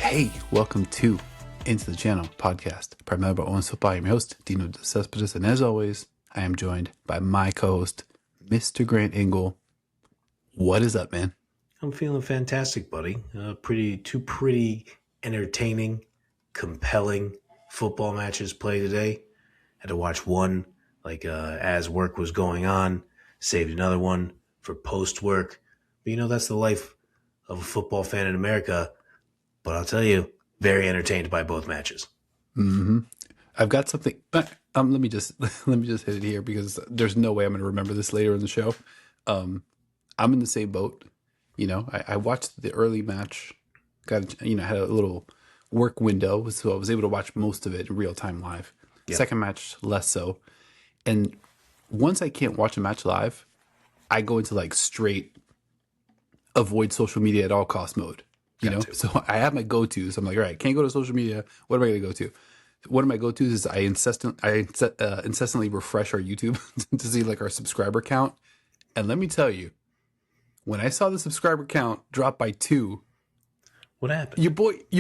Okay, welcome to Into the Channel podcast, primarily about Owens football. I'm your host, Dino Decespedes, and as always, I am joined by my co-host, Mr. Grant Engle. What is up, man? I'm feeling fantastic, buddy. Two pretty entertaining, compelling football matches play today. Had to watch one as work was going on, saved another one for post work. But that's the life of a football fan in America. But I'll tell you, very entertained by both matches. Mm-hmm. I've got something. Let me just hit it here because there's no way I'm going to remember this later in the show. I'm in the same boat. I watched the early match. Had a little work window, so I was able to watch most of it in real time live. Yep. Second match, less so. And once I can't watch a match live, I go into straight avoid social media at all cost mode. So I have my go-tos. I'm like, all right, can't go to social media. What am I going to go to? One of my go-tos is I incessantly refresh our YouTube to see our subscriber count. And let me tell you, when I saw the subscriber count drop by 2, what happened? Your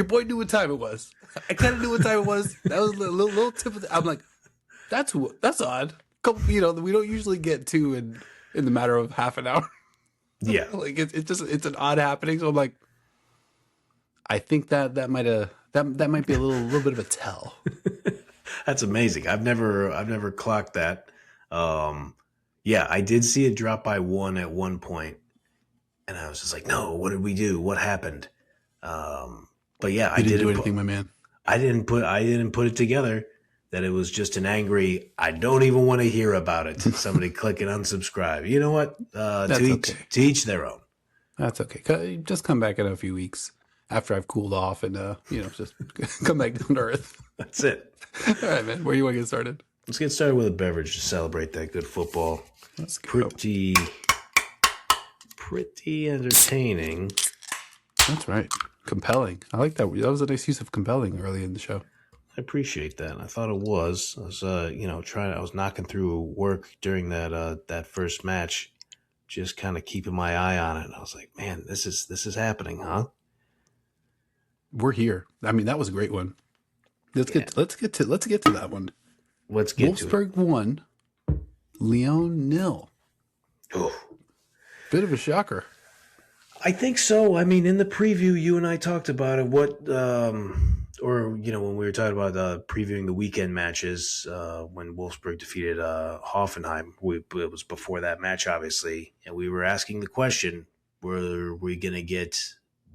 boy knew what time it was. I kind of knew what time it was. That was a little tip of I'm like, that's odd. We don't usually get 2 in the matter of half an hour. Yeah, it's an odd happening. So I'm like, I think that might be a little bit of a tell. That's amazing. I've never clocked that. Yeah, I did see it drop by 1 at one point, and I was just like, no, what did we do? What happened? But yeah, I didn't do anything, my man. I didn't put it together that it was just an angry, I don't even want to hear about it. Somebody click and unsubscribe. You know what? To each their own. That's okay. Just come back in a few weeks after I've cooled off and just come back down to earth. That's it. All right, man. Where do you want to get started? Let's get started with a beverage to celebrate that good football. Let's go. Pretty entertaining. That's right. Compelling. I like that. That was a nice use of compelling early in the show. I appreciate that. I thought it was. I was, I was knocking through work during that first match, just kind of keeping my eye on it. And I was like, man, this is happening, huh? We're here. I mean, that was a great one. Let's get to that one. Let's get to it. Wolfsburg 1, Lyon 0. Oh, bit of a shocker. I think so. I mean, in the preview, you and I talked about it. When we were talking about previewing the weekend matches, when Wolfsburg defeated Hoffenheim, it was before that match, obviously, and we were asking the question: were we going to get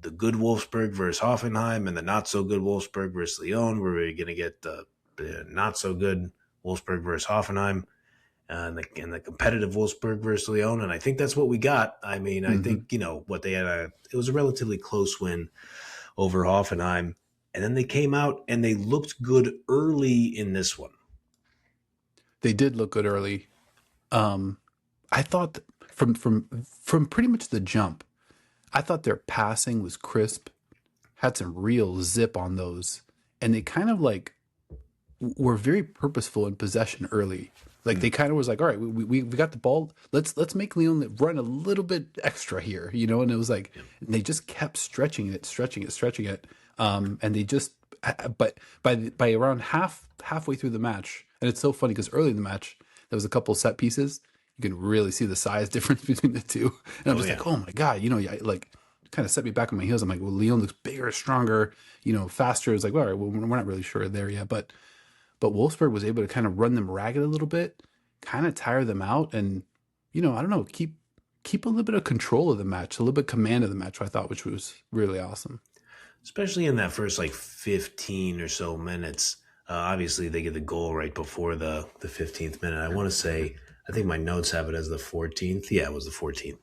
the good Wolfsburg versus Hoffenheim and the not so good Wolfsburg versus Lyon? Were we going to get the not so good Wolfsburg versus Hoffenheim? And the competitive Wolfsburg versus Lyon, and I think that's what we got. I mean, I think what they had it was a relatively close win over Hoffenheim, and then they came out and they looked good early in this one. They did look good early. I thought from pretty much the jump, I thought their passing was crisp, had some real zip on those, and they kind of were very purposeful in possession early. They kind of was like, all right, we got the ball. Let's make Lyon run a little bit extra here, and it was and they just kept stretching it. And they just, but by around halfway through the match, and it's so funny because early in the match, there was a couple set pieces. You can really see the size difference between the two. And I'm just like, oh my God, kind of set me back on my heels. I'm like, well, Lyon looks bigger, stronger, faster. It's like, well, all right, well, we're not really sure there yet, but Wolfsburg was able to kind of run them ragged a little bit, kind of tire them out, and I don't know, keep a little bit of control of the match, a little bit of command of the match, I thought, which was really awesome. Especially in that first 15 or so minutes. Obviously, they get the goal right before the 15th minute. I want to say, I think my notes have it as the 14th. Yeah, it was the 14th.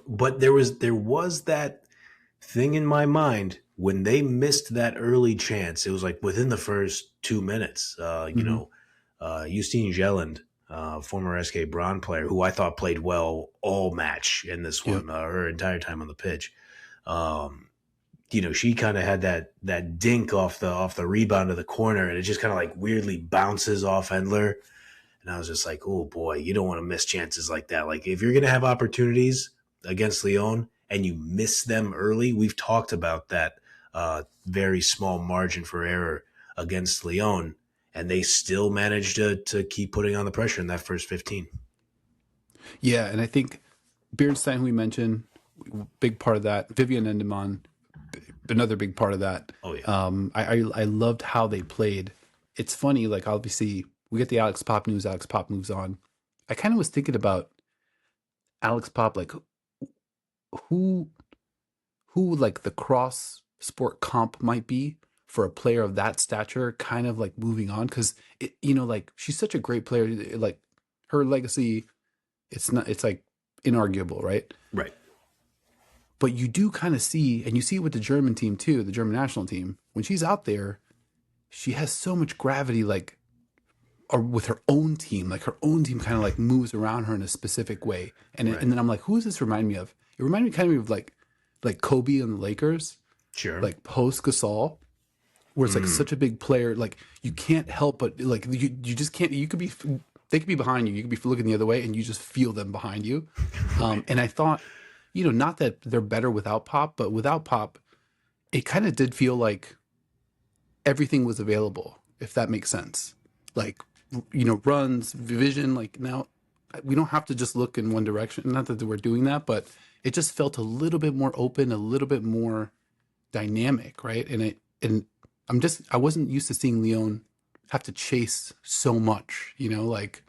But there was that thing in my mind when they missed that early chance. It was within the first 2 minutes. Justine Jelland, former SK Braun player, who I thought played well all match in this one, her entire time on the pitch. She kind of had that dink off the rebound of the corner, and it just kind of weirdly bounces off Engle. And I was just like, oh boy, you don't want to miss chances like that. If you're going to have opportunities against Lyon and you miss them early. We've talked about that very small margin for error against Lyon, and they still managed to keep putting on the pressure in that first 15. Yeah, and I think Bernstein, who we mentioned, big part of that. Vivian Endemann, another big part of that. Oh yeah, I loved how they played. It's funny, like obviously we get the Alex Pop news. Alex Pop moves on. I kind of was thinking about Alex Pop, like who like the cross sport comp might be for a player of that stature, kind of like moving on, because like she's such a great player. Like her legacy, it's like inarguable, right? right. But you do kind of see, and you see it with the German team too, the German national team. When she's out there, she has so much gravity, like, or with her own team, like her own team kind of like moves around her in a specific way. And then I'm like, who does this remind me of? It reminded me kind of like Kobe and the Lakers, Sure. like post Gasol, where it's like such a big player, like you can't help but like you just can't. They could be behind you. You could be looking the other way, and you just feel them behind you. And I thought, not that they're better without Pop, but without Pop, it kind of did feel like everything was available, if that makes sense. Like, runs, vision, like now we don't have to just look in one direction. Not that we're doing that, but it just felt a little bit more open, a little bit more dynamic, right? And I wasn't used to seeing Lyon have to chase so much, like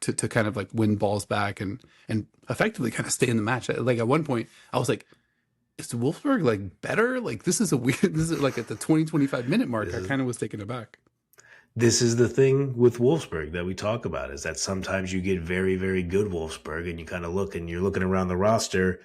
to kind of like win balls back and effectively kind of stay in the match. Like at one point I was like, is Wolfsburg like better? Like this is like at the 20-25 minute mark, I kind of was taken aback. This is the thing with Wolfsburg that we talk about, is that sometimes you get very, very good Wolfsburg and you kind of look and you're looking around the roster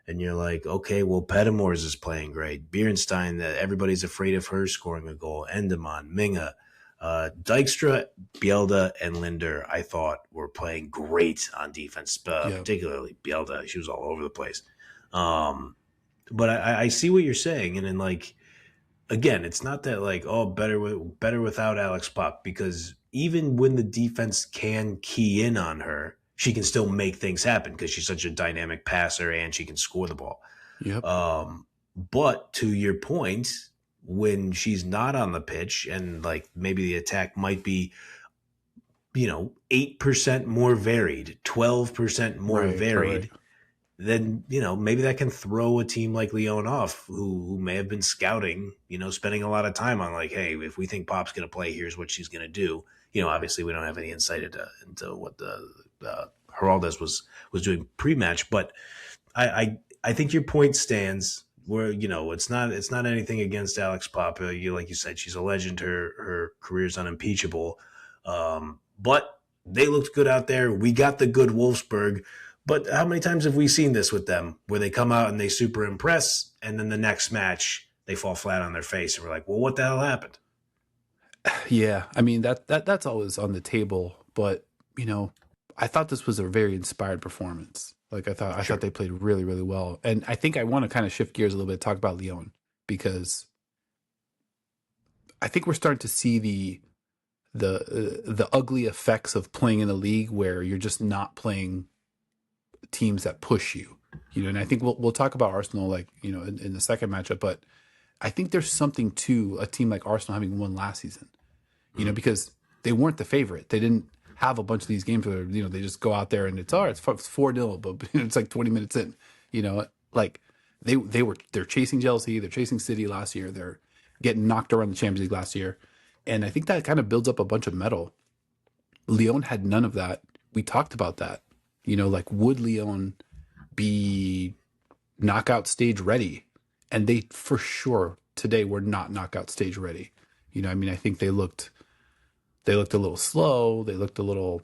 and you're like, okay, well, Pettimores is playing great. Bernstein, that everybody's afraid of her scoring a goal. Endemann, Minga, Dijkstra, Bielda, and Linder, I thought were playing great on defense, particularly Bielda. She was all over the place. But I see what you're saying. And then like, again, it's not that like, oh, better without Alex Pop, because even when the defense can key in on her, she can still make things happen because she's such a dynamic passer and she can score the ball. Yep. But to your point, when she's not on the pitch and like maybe the attack might be, 8% more varied, 12% more varied, right. then, maybe that can throw a team like Lyon off who may have been scouting, spending a lot of time on like, hey, if we think Pop's going to play, here's what she's going to do. Obviously we don't have any insight into what the Heraldez was doing pre-match, but I think your point stands where, it's not anything against Alex Pop. Like you said, she's a legend. Her career's unimpeachable. But they looked good out there. We got the good Wolfsburg. But how many times have we seen this with them where they come out and they super impress and then the next match they fall flat on their face and we're like, well, what the hell happened? Yeah. I mean, that's always on the table, but I thought this was a very inspired performance. Like I thought they played really, really well. And I think I want to kind of shift gears a little bit, talk about Lyon, because I think we're starting to see the ugly effects of playing in a league where you're just not playing teams that push you, and I think we'll talk about Arsenal, like, in the second matchup, but I think there's something to a team like Arsenal having won last season, because they weren't the favorite. They didn't have a bunch of these games where, they just go out there and it's 4-0, but it's like 20 minutes in, like they're chasing Chelsea, they're chasing City last year, they're getting knocked around the Champions League last year. And I think that kind of builds up a bunch of metal. Lyon had none of that. We talked about that. Like, would Lyon be knockout stage ready? And they, for sure, today were not knockout stage ready. I think they looked a little slow. They looked a little,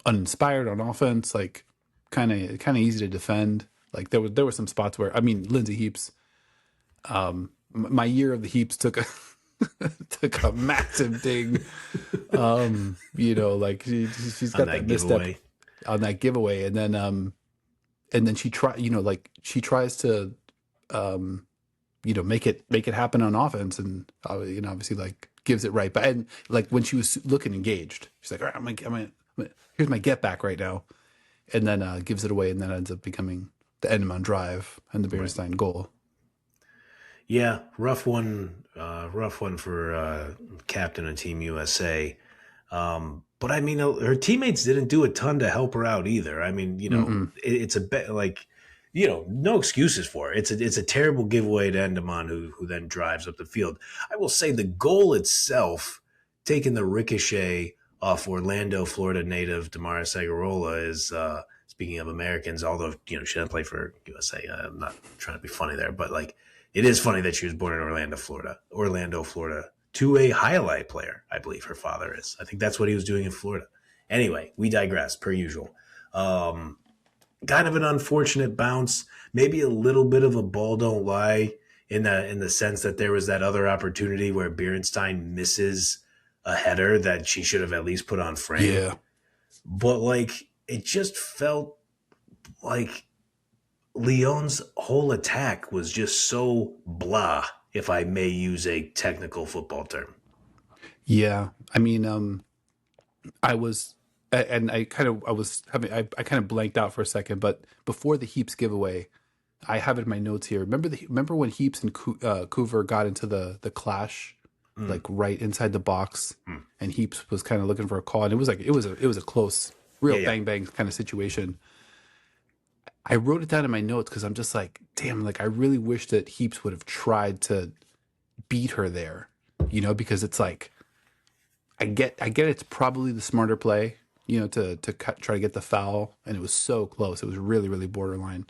uninspired on offense. Like, kind of easy to defend. Like there were some spots where, Lindsay Heaps, my year of the Heaps took a massive ding. Like she's got that misstep on that giveaway, and then she tries to make it happen on offense, and obviously like gives it right back. And like when she was looking engaged, she's like, all right, I'm gonna here's my get back right now. and then gives it away, and then ends up becoming the Enneman drive and the Right. Berenstein goal. Yeah, rough one. Rough one for captain of Team USA. But I mean, her teammates didn't do a ton to help her out either. I mean, Mm-mm. it's a bit like, no excuses for it. It's a terrible giveaway to Endeman, who then drives up the field. I will say the goal itself, taking the ricochet off Orlando, Florida native Damaris Agarola, is speaking of Americans. Although she doesn't play for USA. I'm not trying to be funny there, but like it is funny that she was born in Orlando, Florida. Orlando, Florida, to a highlight player, I believe her father is. I think that's what he was doing in Florida. Anyway, we digress, per usual. Um, Kind of an unfortunate bounce, maybe a little bit of a ball don't lie in the sense that there was that other opportunity where Berenstein misses a header that she should have at least put on frame. Yeah. But like it just felt like Lyon's whole attack was just so blah, if I may use a technical football term. Yeah. I mean, I was, and I was having, I kind of blanked out for a second, but before the Heaps giveaway, I have it in my notes here. Remember when Heaps and Coover got into the clash, Mm, like right inside the box, mm. and Heaps was kind of looking for a call, and it was like it was a close, Yeah, real yeah. bang bang kind of situation. I wrote it down in my notes because I'm just like, damn, like I really wish that Heaps would have tried to beat her there, because it's like I get it's probably the smarter play, to try to get the foul, and it was so close. It was really really borderline,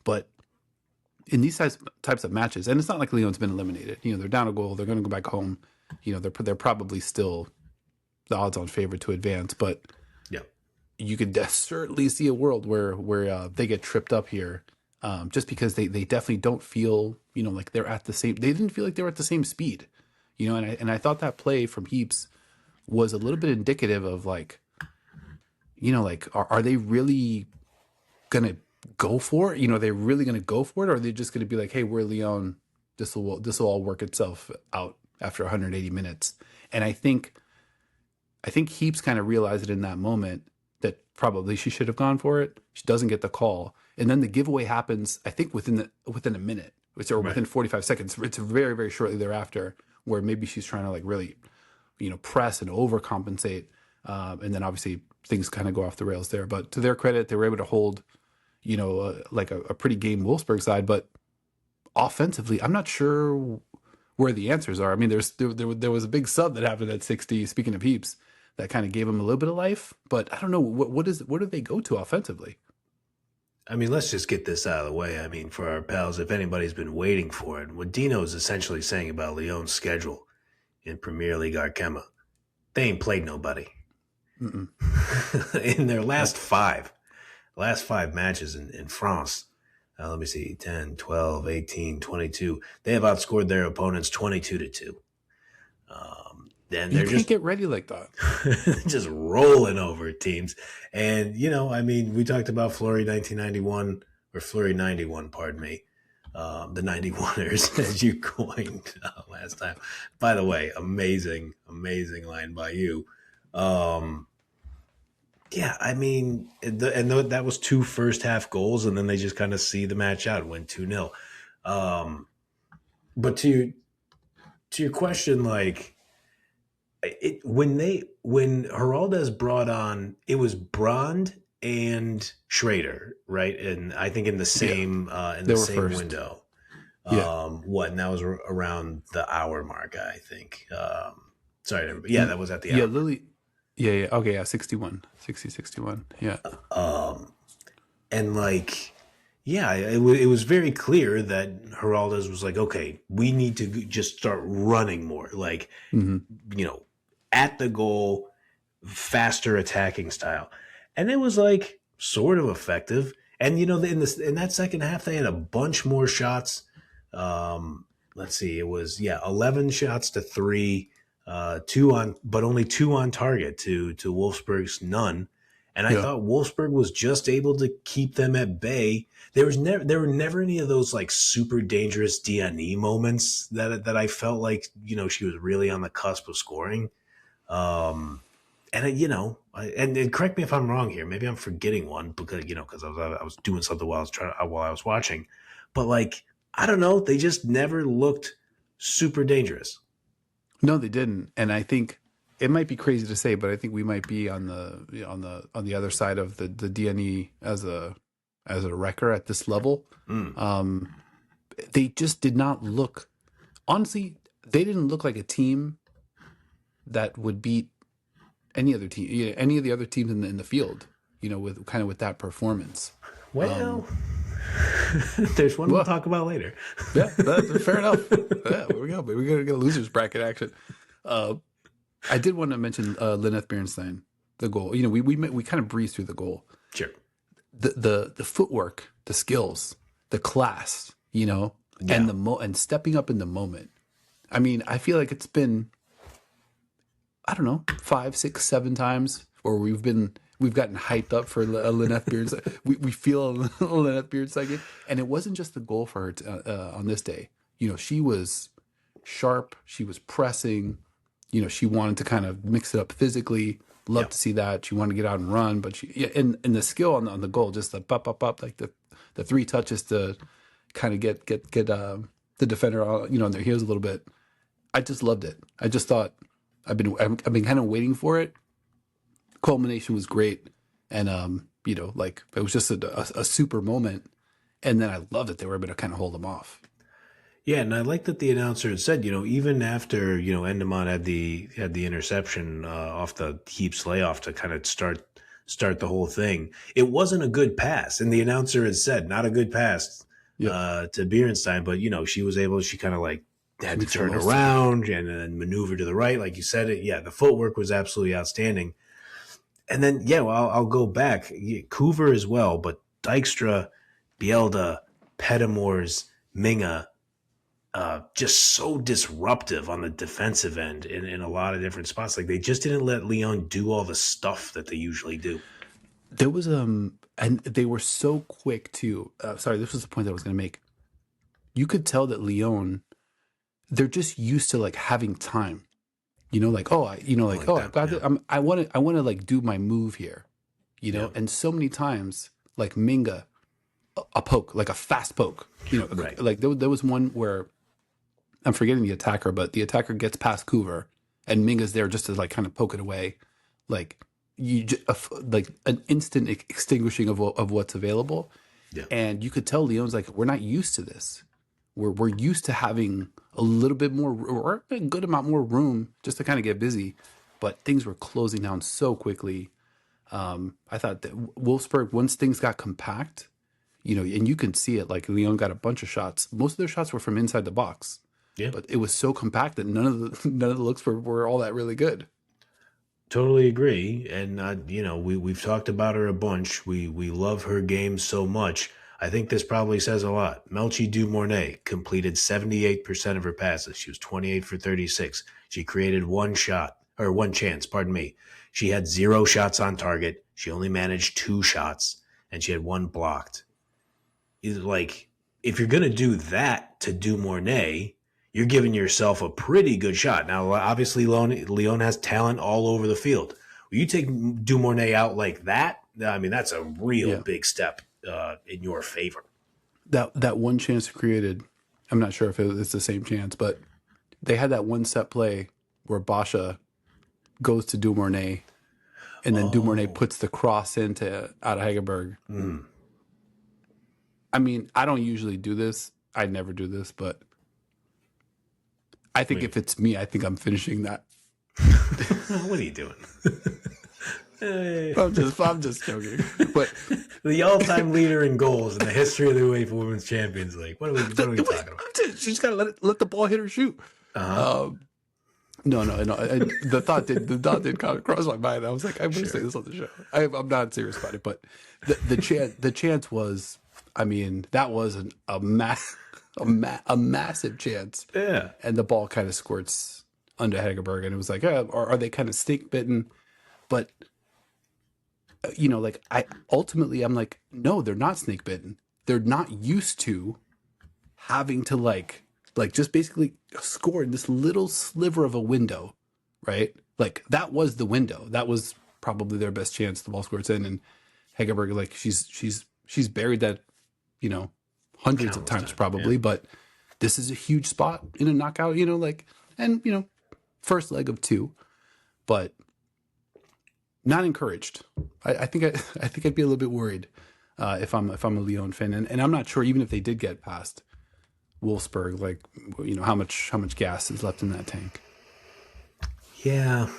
but in these types of matches, and it's not like Lyon's been eliminated. They're down a goal. They're going to go back home. They're probably still the odds-on favorite to advance, but Yeah. you could certainly see a world where they get tripped up here, just because they definitely don't feel like they're at the same. They didn't feel like they were at the same speed, and I thought that play from Heaps was a little bit indicative of like, like are they really gonna go for it? Are they really gonna go for it, or are they just gonna be like, hey, we're Lyon, this will all work itself out after 180 minutes? And I think Heaps kind of realized it in that moment that probably she should have gone for it. She doesn't get the call, and then the giveaway happens. I think within a minute, or Right. within 45 seconds. It's very very shortly thereafter, where maybe she's trying to like really, press and overcompensate, and then obviously things kind of go off the rails there. But to their credit, they were able to hold, like a pretty game Wolfsburg side, but offensively, I'm not sure where the answers are. I mean, there was a big sub that happened at 60. Speaking of Heaps, that kind of gave him a little bit of life, but I don't know what do they go to offensively? I mean, let's just get this out of the way. I mean, for our pals, if anybody's been waiting for it, what Dino is essentially saying about Lyon's schedule in Premier League Arkema, they ain't played nobody. Mm-mm. In their That last five matches in France, let me see, 10, 12, 18, 22. They have outscored their opponents 22-2. Then you they're can't just get ready like that. just rolling over teams. And, I mean, we talked about Fleury 1991, or Fleury 91, pardon me, the 91ers, as you coined last time. By the way, amazing, amazing line by you. Um, yeah, I mean, that was two first half goals, and then they just kind of see the match out and win 2-0. But to your question, like, when Geraldes brought on, it was Brand and Schrader, right? And I think in the Yeah, same they were first. window. Yeah. And that was around the hour mark, I think. Sorry, yeah, that was at the Yeah, hour mark. Lily. Yeah, yeah. Okay, yeah, 61. 60, 61. Yeah. Um, and like, yeah, it was very clear that Geraldes was like, okay, we need to just start running more, like, Hmm. at the goal, faster attacking style, and it was like sort of effective. And in that second half, they had a bunch more shots. Let's see, it was 11 shots to 3, but only 2 on target to Wolfsburg's none. And I Yeah. thought Wolfsburg was just able to keep them at bay. There were never any of those like super dangerous DNE moments that I felt like she was really on the cusp of scoring. Um, And and correct me if I'm wrong here. Maybe I'm forgetting one because I was doing something while I was watching, but like I don't know, they just never looked super dangerous. No, they didn't. And I think it might be crazy to say, but I think we might be on the other side of the DNE as a wrecker at this level. They just did not look, honestly, they didn't look like a team that would beat any other team, any of the other teams in the field, with that performance. Well, there's one we'll Well, talk about later. yeah, fair enough. Yeah, there we go. But we're gonna get a losers bracket action. I did want to mention Lynette Bernstein, the goal. We kind of breezed through the goal. Sure. The footwork, the skills, the class, Yeah. and and stepping up in the moment. I mean, I feel like it's been, I don't know, 5, 6, 7 times where we've gotten hyped up for Lynette Beard's. we feel Lynette Beard's second, and it wasn't just the goal for her on this day. She was sharp. She was pressing. She wanted to kind of mix it up physically. Love to see that. She wanted to get out and run, but and the skill on the goal, just the up, like the 3 touches to kind of get the defender on their heels a little bit. I just loved it. I just thought I've been kind of waiting for it. Culmination was great, and it was just a super moment. And then I love that they were able to kind of hold them off. Yeah, and I like that the announcer had said, even after Endemont had the interception off the Heaps layoff to kind of start the whole thing, it wasn't a good pass, and the announcer had said not a good pass to Bierenstein, but she kind of like had to turn around and then maneuver to the right, like you said it. Yeah, the footwork was absolutely outstanding. And then, I'll go back. Coover as well, but Dykstra, Bielda, Pettimores, Minga, just so disruptive on the defensive end in a lot of different spots. Like they just didn't let Lyon do all the stuff that they usually do. There was and they were so quick too. Sorry, this was the point that I was going to make. You could tell that Lyon, they're just used to like having time. I've got it. I want to like do my move here, and so many times like Minga, a poke, like a fast poke, Right. Like there was one where I'm forgetting the attacker, but the attacker gets past Coover and Minga's there just to like kind of poke it away. Like like an instant extinguishing of what's available. Yeah. And you could tell Lyon's like, we're not used to this. We're used to having a little bit more, or a good amount more room just to kind of get busy, but things were closing down so quickly. I thought that Wolfsburg, once things got compact, and you can see it, like Lyon got a bunch of shots. Most of their shots were from inside the box, but it was so compact that none of the looks were all that really good. Totally agree. And, we've talked about her a bunch. We love her game so much. I think this probably says a lot. Melchi Dumornay completed 78% of her passes. She was 28 for 36. She created one chance, pardon me. She had 0 shots on target. She only managed 2 shots, and she had 1 blocked. Like, if you're going to do that to Dumornay, you're giving yourself a pretty good shot. Now, obviously, Lyon has talent all over the field. When you take Dumornay out like that, I mean, that's a real big step in your favor. That one chance created, I'm not sure if it's the same chance, but they had that one set play where Basha goes to Dumornay, and then Dumornay puts the cross into out of Hegerberg. I mean, I don't usually do this. I never do this, but I think if it's me, I think I'm finishing that. What are you doing? I'm just joking. But the all-time leader in goals in the history of the UEFA Women's Champions League. What are we talking about? She's got to let the ball hit her shoot. No. The thought did kind of cross my mind. I was like, I'm going to say this on the show. I'm not serious about it, but the chance was, I mean, that was a massive chance. Yeah. And the ball kind of squirts under Hegerberg, and it was like, are they kind of snake bitten? But like I'm like, no, they're not snake bitten. They're not used to having to like just basically score in this little sliver of a window, right? Like that was the window. That was probably their best chance. The ball squirts in, and Hegerberg, like she's buried that, you know, hundreds of Countless times times. Yeah. probably. But this is a huge spot in a knockout, you know, like, and you know, first leg of 2, but not encouraged. I think I think I'd be a little bit worried if I'm a Lyon fan, and I'm not sure even if they did get past Wolfsburg, like, you know, how much gas is left in that tank. Yeah.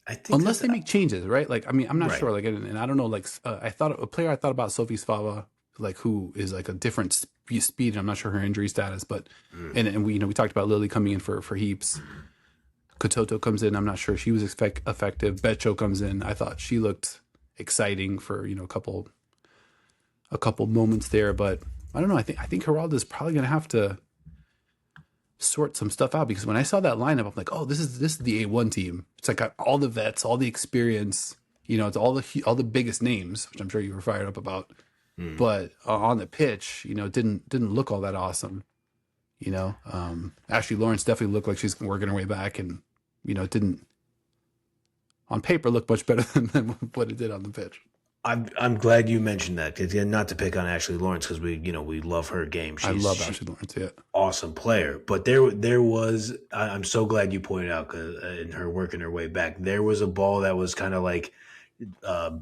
I think Unless they make changes, right? Like, I mean, I'm not Right. sure. Like, and I don't know. Like, I thought a player I thought about, Sophie Svava, like who is like a different speed. And I'm not sure her injury status, but and we, you know, we talked about Lily coming in for heaps. Kototo comes in. I'm not sure she was effective. Becho comes in. I thought she looked exciting for, you know, a couple moments there, but I don't know. I think Geralda's probably going to have to sort some stuff out, because when I saw that lineup, I'm like, oh, this is the A1 team. It's like got all the vets, all the experience. You know, it's all the biggest names, which I'm sure you were fired up about. But on the pitch, you know, it didn't look all that awesome. You know, Ashley Lawrence definitely looked like she's working her way back, and you know, it didn't on paper look much better than what it did on the pitch. I'm glad you mentioned that, because not to pick on Ashley Lawrence, because we love her game. I love Ashley Lawrence. Yeah, awesome player. But there was, I'm so glad you pointed out, because in her working her way back, there was a ball that was kind of like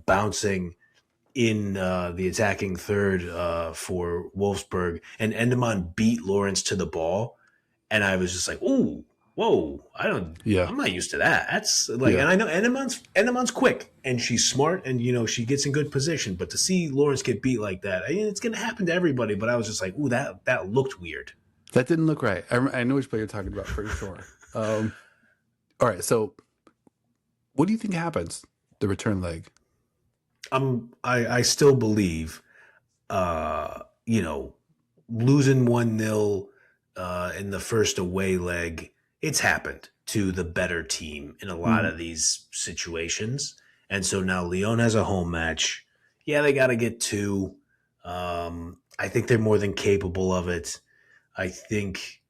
bouncing in the attacking third for Wolfsburg, and Endemann beat Lawrence to the ball, and I was just like, ooh, whoa, yeah, I'm not used to that. That's like, yeah. and I know Endemann's quick and she's smart, and you know she gets in good position, but to see Lawrence get beat like that, I mean, it's gonna happen to everybody. But I was just like, ooh, that looked weird. That didn't look right. I know which player you're talking about for sure. All right, so what do you think happens the return leg? I still believe, you know, losing 1-0 in the first away leg, it's happened to the better team in a lot of these situations. And so now Lyon has a home match. Yeah, they got to get 2. I think they're more than capable of it. I think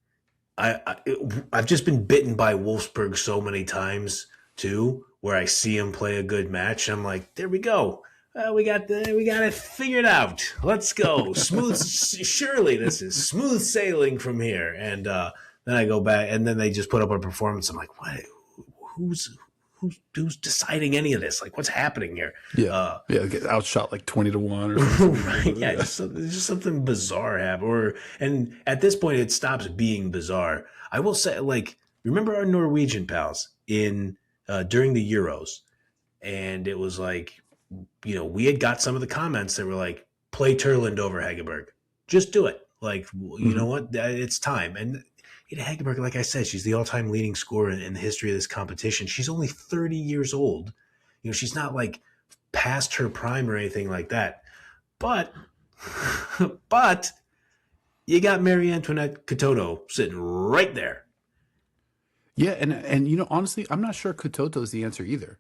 I've just been bitten by Wolfsburg so many times too, where I see him play a good match. I'm like, there we go. We got it figured out. Let's go. Smooth. Surely this is smooth sailing from here. And then I go back, and then they just put up a performance. I'm like, what? Who's deciding any of this? Like, what's happening here? Yeah, get outshot like 20-1 or something. Right? Yeah, just something bizarre happened. And at this point, it stops being bizarre. I will say, like, remember our Norwegian pals in during the Euros, and it was like, you know, we had got some of the comments that were like, play Turland over Hegerberg. Just do it. Like, you know what? It's time. And Hegerberg, like I said, she's the all-time leading scorer in the history of this competition. She's only 30 years old. You know, she's not like past her prime or anything like that. But you got Marie Antoinette Katoto sitting right there. Yeah, and you know, honestly, I'm not sure Kototo's the answer either.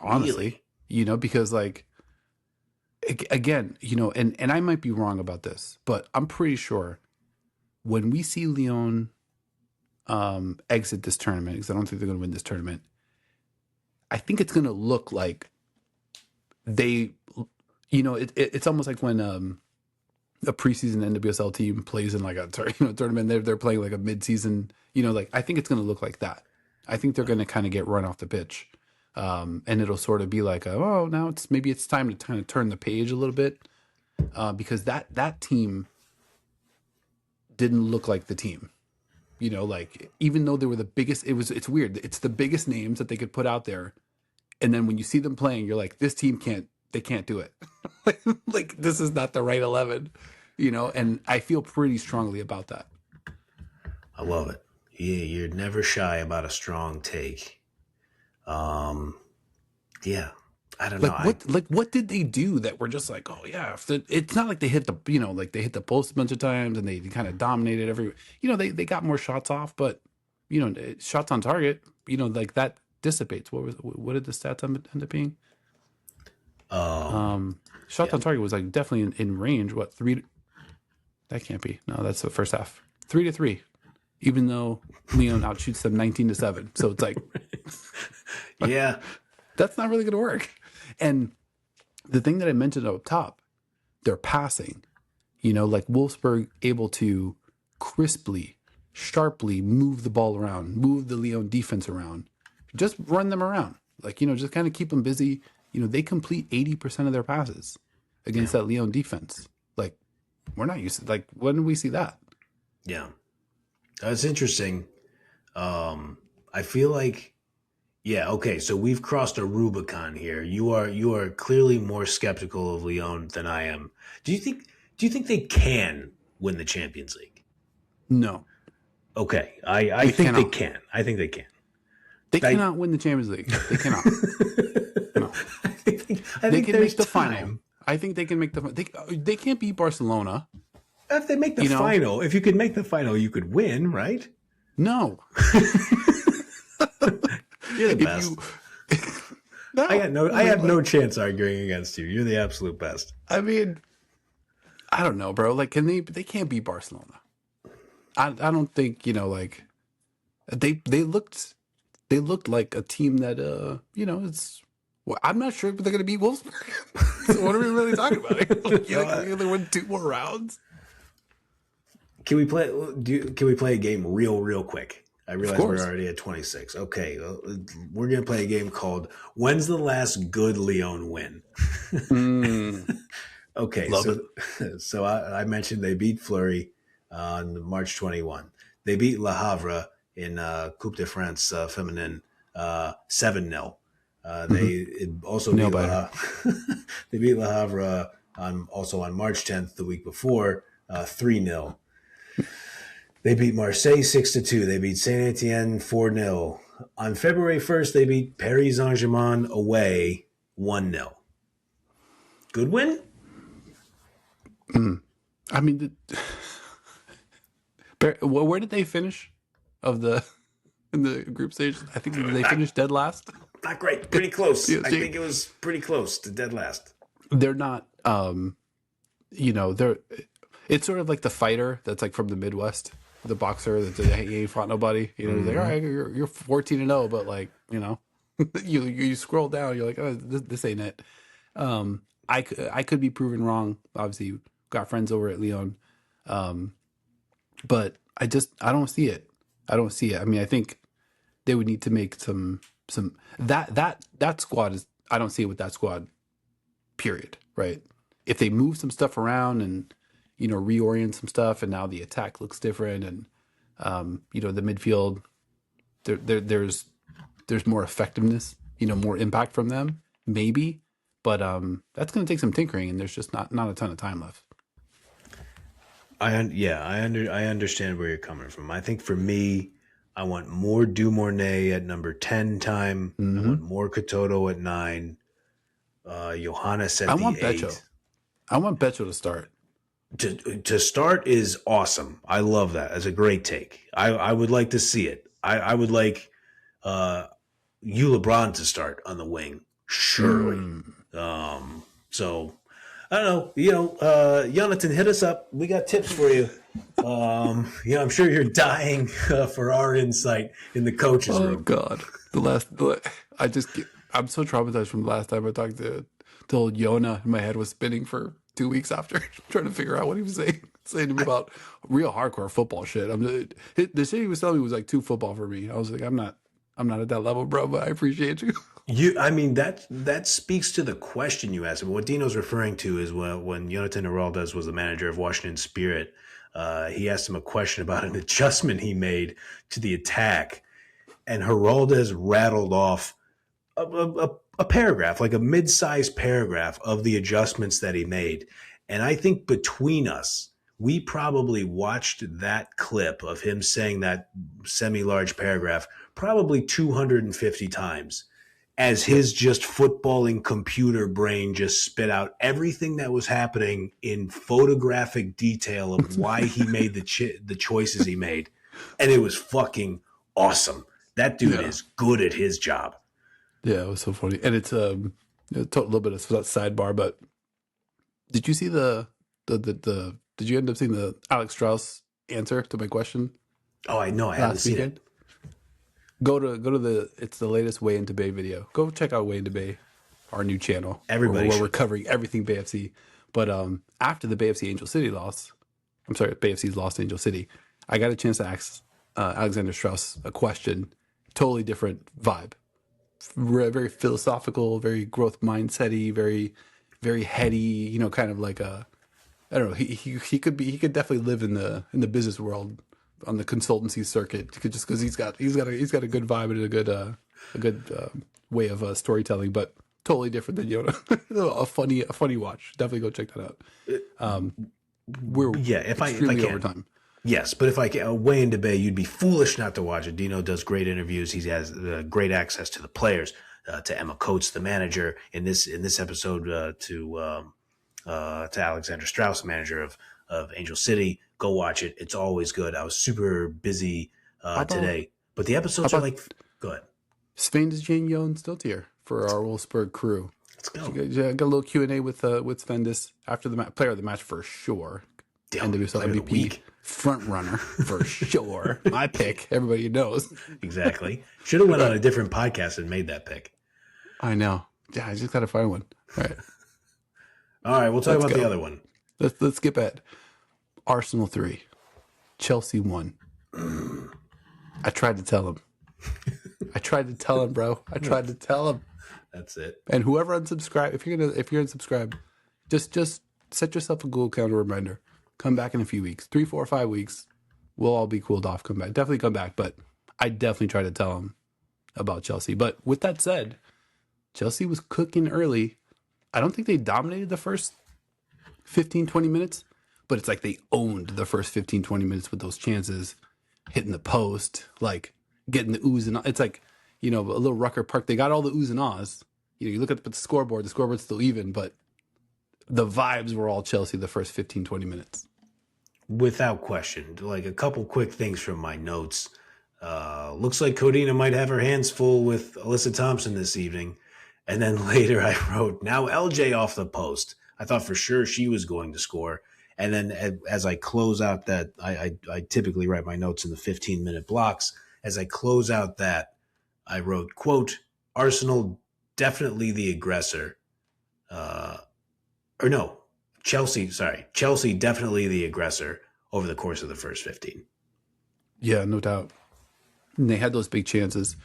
Honestly. Really? You know, because like, again, you know, and I might be wrong about this, but I'm pretty sure when we see Lyon exit this tournament, because I don't think they're going to win this tournament, I think it's going to look like they, you know, it's almost like when a preseason NWSL team plays in like a tournament, they're playing like a mid-season, you know, like I think it's going to look like that. I think they're going to kind of get run off the pitch. And it'll sort of be like, oh, now it's time to kind of turn the page a little bit, because that team didn't look like the team, you know, like even though they were the biggest, it's weird. It's the biggest names that they could put out there. And then when you see them playing, you're like, this team can't do it. Like this is not the right 11, you know, and I feel pretty strongly about that. I love it. Yeah, you're never shy about a strong take. Yeah, I don't know. What did they do that were just like, oh yeah, it's not like they hit the, you know, like they hit the post a bunch of times and they kind of dominated every, you know, they got more shots off, but you know, shots on target, you know, like that dissipates. What did the stats end up being? Shots on target was like definitely in range. What, 3? That can't be. No, that's the first half. 3-3. Even though Lyon outshoots them 19-7, so it's like Yeah. That's not really going to work. And the thing that I mentioned up top, they're passing. Like Wolfsburg able to crisply, sharply move the ball around, move the Lyon defense around, just run them around. Like, just kind of keep them busy. They complete 80% of their passes against that Lyon defense. Like, we're not used to, like, when did we see that? Yeah. That's interesting. I feel like, yeah, okay, so we've crossed a Rubicon here. You are clearly more skeptical of Lyon than I am. Do you think they can win the Champions League? No, Okay, I they think they cannot. can. I think they can. They I, cannot win the Champions League. They cannot. No. I They think can there's make the time. final. I think they can make the. They can't beat Barcelona. If they make the final, if you could make the final, you could win, right? No. You're the best. No. I have no chance arguing against you. You're the absolute best. I mean, I don't know, bro. Like, they can't beat Barcelona. I don't think, like they looked like a team that it's. Well, I'm not sure if they're going to beat Wolfsburg. So what are we really talking about? Like, they win 2 more rounds. Can we play? Can we play a game real quick? I realize we're already at 26. Okay, we're gonna play a game called "When's the last good Lyon win?" Okay, so I mentioned they beat Fleury on March 21. They beat Le Havre in Coupe de France Feminine 7-0. They also beat they beat Le Havre on March 10th, the week before, 3-0. They beat Marseille 6-2. They beat Saint Etienne 4-0. On February 1st, they beat Paris Saint-Germain away 1-0. Good win? I mean, where did they finish in the group stage? I think they finished dead last. Not great. Pretty close. I think it was pretty close to dead last. They're not, it's sort of like the fighter that's like from the Midwest, the boxer that he ain't fought nobody. He's like, all right, you're 14-0, but like, you scroll down, you're like, oh, this ain't it. I could be proven wrong. Obviously, got friends over at Lyon, but I don't see it. I don't see it. I mean, I think they would need to make some that squad is. I don't see it with that squad. Period. Right. If they move some stuff around and reorient some stuff, and now the attack looks different, and the midfield, there's more effectiveness, more impact from them, maybe, but that's going to take some tinkering, and there's just not a ton of time left. I understand where you're coming from. I think for me, I want more Dumornay at number 10 time. I want more Katoto at 9. Johannes at the 8. I want Becho to start. To start is awesome. I love that. That's a great take. I would like to see it. I would like LeBron to start on the wing, surely. So I don't know. Jonathan, hit us up. We got tips for you. I'm sure you're dying for our insight in the coaches room. Oh God, I'm so traumatized from the last time I talked to old Yona. My head was spinning for 2 weeks after trying to figure out what he was saying to me about real hardcore football shit. The shit he was telling me was like too football for me. I was like, I'm not at that level, bro, but I appreciate you. That speaks to the question you asked. What Dino's referring to is when Jonathan Heraldez was the manager of Washington Spirit, he asked him a question about an adjustment he made to the attack, and Heraldez rattled off a paragraph, like a mid-sized paragraph of the adjustments that he made. And I think between us, we probably watched that clip of him saying that semi-large paragraph probably 250 times as his just footballing computer brain just spit out everything that was happening in photographic detail of why he made the choices he made. And it was fucking awesome. That dude is good at his job. Yeah, it was so funny. And it's a little bit of sidebar, but did you see did you end up seeing the Alex Strauss answer to my question? Oh, I know. I haven't seen it. go to the latest Way Into Bay video. Go check out Way Into Bay, our new channel Everybody where we're should. covering everything Bay FC. But after the Bay FC Angel City loss, I'm sorry, Bay FC's lost to Angel City, I got a chance to ask Alexander Strauss a question. Totally different vibe. Very philosophical, very growth mindset-y, very heady. You know, kind of like a, I don't know. He could definitely live in the business world on the consultancy circuit, just because he's got a good vibe and a good way of storytelling, but totally different than Yoda. a funny watch. Definitely go check that out. We're If I extremely can. overtime. Yes, but if I can, Way Into Bay, you'd be foolish not to watch it. Dino does great interviews. He has great access to the players, to Emma Coates, the manager. In this episode, to Alexander Strauss, manager of Angel City. Go watch it. It's always good. I was super busy today, but the episodes are like, go ahead. Sven Jane Yon still here for our Wolfsburg crew. Let's go. Got a little Q&A with Svendis after the player of the match for sure. NWSL MVP front runner for sure. My pick. Everybody knows. Exactly. Should have went on a different podcast and made that pick. I know. Yeah, I just got to find one. All right. We'll talk about the other one. Let's skip ahead. Arsenal 3, Chelsea 1. I tried to tell him. Bro. I tried to tell him. That's it. And whoever unsubscribe, if you're unsubscribe, just set yourself a Google Calendar reminder. Come back in a few weeks, 3, 4, 5 weeks. We'll all be cooled off. Definitely come back. But I definitely tried to tell him about Chelsea. But with that said, Chelsea was cooking early. I don't think they dominated the first 15, 20 minutes, but it's like they owned the first 15, 20 minutes with those chances, hitting the post, like getting the oohs and it's like, a little Rucker Park. They got all the oohs and ahs. You look at the scoreboard's still even, but the vibes were all Chelsea the first 15, 20 minutes. Without question. Like a couple quick things from my notes. Looks like Codina might have her hands full with Alyssa Thompson this evening. And then later I wrote, now LJ off the post. I thought for sure she was going to score. And then as I close out that, I typically write my notes in the 15-minute blocks. As I close out that, I wrote, quote, Arsenal definitely the aggressor. Chelsea definitely the aggressor over the course of the first 15. Yeah, no doubt. And they had those big chances.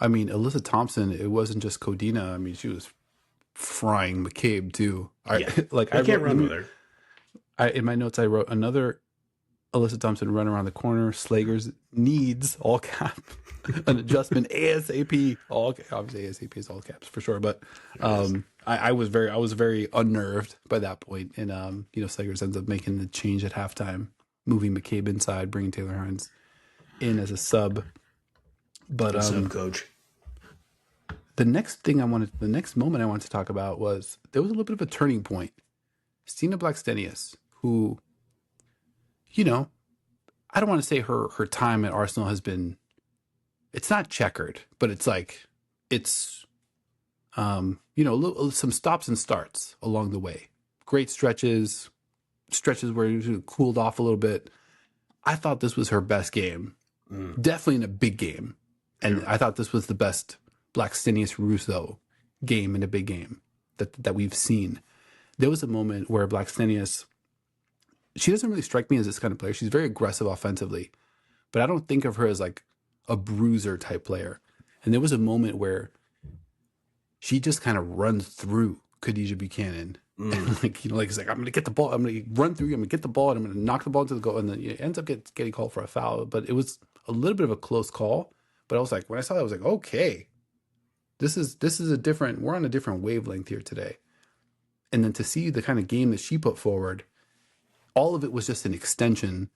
I mean, Alyssa Thompson, it wasn't just Codina. I mean, she was frying McCabe too. I can't run with her. In my notes, I wrote another Alyssa Thompson run around the corner. Slagers needs all cap an adjustment ASAP. Obviously ASAP is all caps for sure. But I was very unnerved by that point. And Slagers ends up making the change at halftime, moving McCabe inside, bringing Taylor Hines in as a sub. But sub coach. The next moment I wanted to talk about was there was a little bit of a turning point. Stina Blackstenius, who, I don't want to say her time at Arsenal has been, it's not checkered, but it's like, it's, some stops and starts along the way. Great stretches where it cooled off a little bit. I thought this was her best game, definitely in a big game. And I thought this was the best Blackstenius Russo game in a big game that we've seen. There was a moment where Blackstenius, she doesn't really strike me as this kind of player. She's very aggressive offensively, but I don't think of her as like a bruiser type player. And there was a moment where she just kind of runs through Khadija Buchanan. And it's like, I'm going to get the ball. I'm going to run through you. I'm going to get the ball and I'm going to knock the ball into the goal. And then it ends up getting called for a foul. But it was a little bit of a close call. But I was like, when I saw that, I was like, okay, this is we're on a different wavelength here today. And then to see the kind of game that she put forward, all of it was just an extension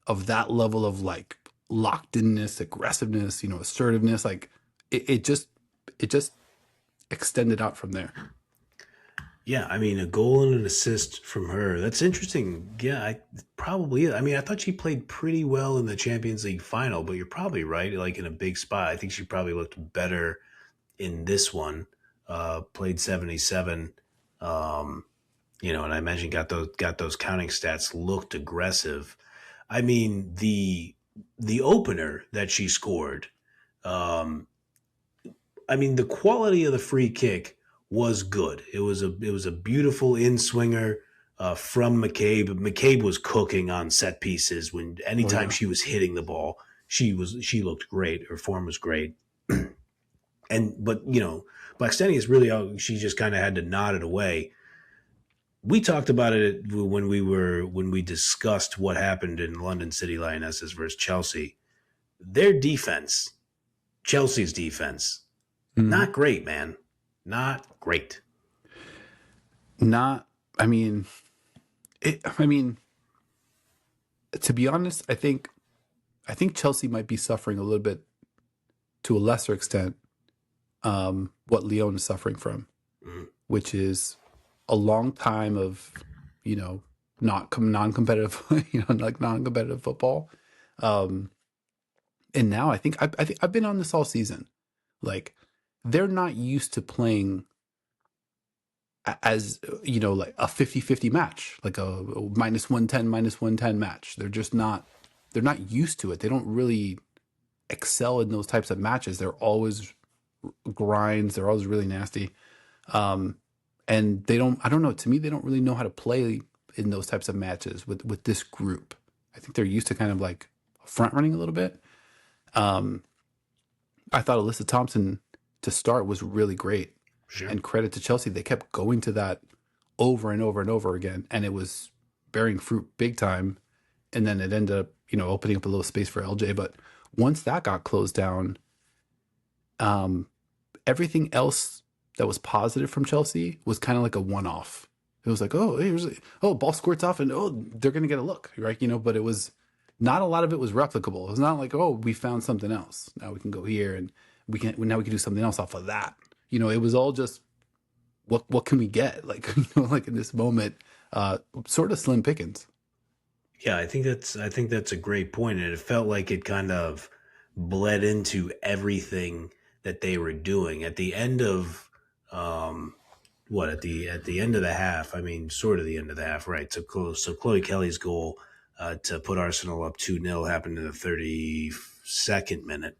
of that level of like locked inness, aggressiveness, assertiveness. Like it just extended out from there. Yeah, I mean, a goal and an assist from her. That's interesting. Yeah, probably. I mean, I thought she played pretty well in the Champions League final, but you're probably right. Like in a big spot, I think she probably looked better in this one. Played 77. And I mentioned got those counting stats, looked aggressive. I mean, the opener that she scored Um, I mean, the quality of the free kick was good. It was a beautiful in swinger from McCabe. McCabe was cooking on set pieces when Oh anytime yeah. she was hitting the ball, she looked great. Her form was great. But Blackstenius really she just kind of had to nod it away. We talked about it when we discussed what happened in London City Lionesses versus Chelsea. Their defense, Chelsea's defense, Mhm. not great, man. Not great. Not. I mean, I mean, to be honest, I think Chelsea might be suffering a little bit to a lesser extent what Lyon is suffering from, Mm. which is a long time of not non-competitive like non-competitive football. Um, and now I think I've been on this all season. Like they're not used to playing as like a 50-50 match, like a -110 match. They're not used to it. They don't really excel in those types of matches. They're always grinds. They're always really nasty. Um, and I don't know, to me, they don't really know how to play in those types of matches with this group. I think they're used to kind of like front running a little bit. Um, I thought Alyssa Thompson to start was really great, Sure. and credit to Chelsea. They kept going to that over and over and over again, and it was bearing fruit big time. And then it ended up, opening up a little space for LJ. But once that got closed down, um, everything else that was positive from Chelsea was kind of like a one-off. It was like, oh, ball squirts off, and they're gonna get a look, right? But it was not a lot of it was replicable. It was not like, oh, we found something else. Now we can go here, and now we can do something else off of that. It was all just what can we get? Like, like in this moment, sort of slim pickings. Yeah, I think that's a great point, and it felt like it kind of bled into everything that they were doing at the end of at the end of the half. I mean, sort of the end of the half, right? So Chloe Kelly's goal to put Arsenal up 2-0 happened in the 32nd minute.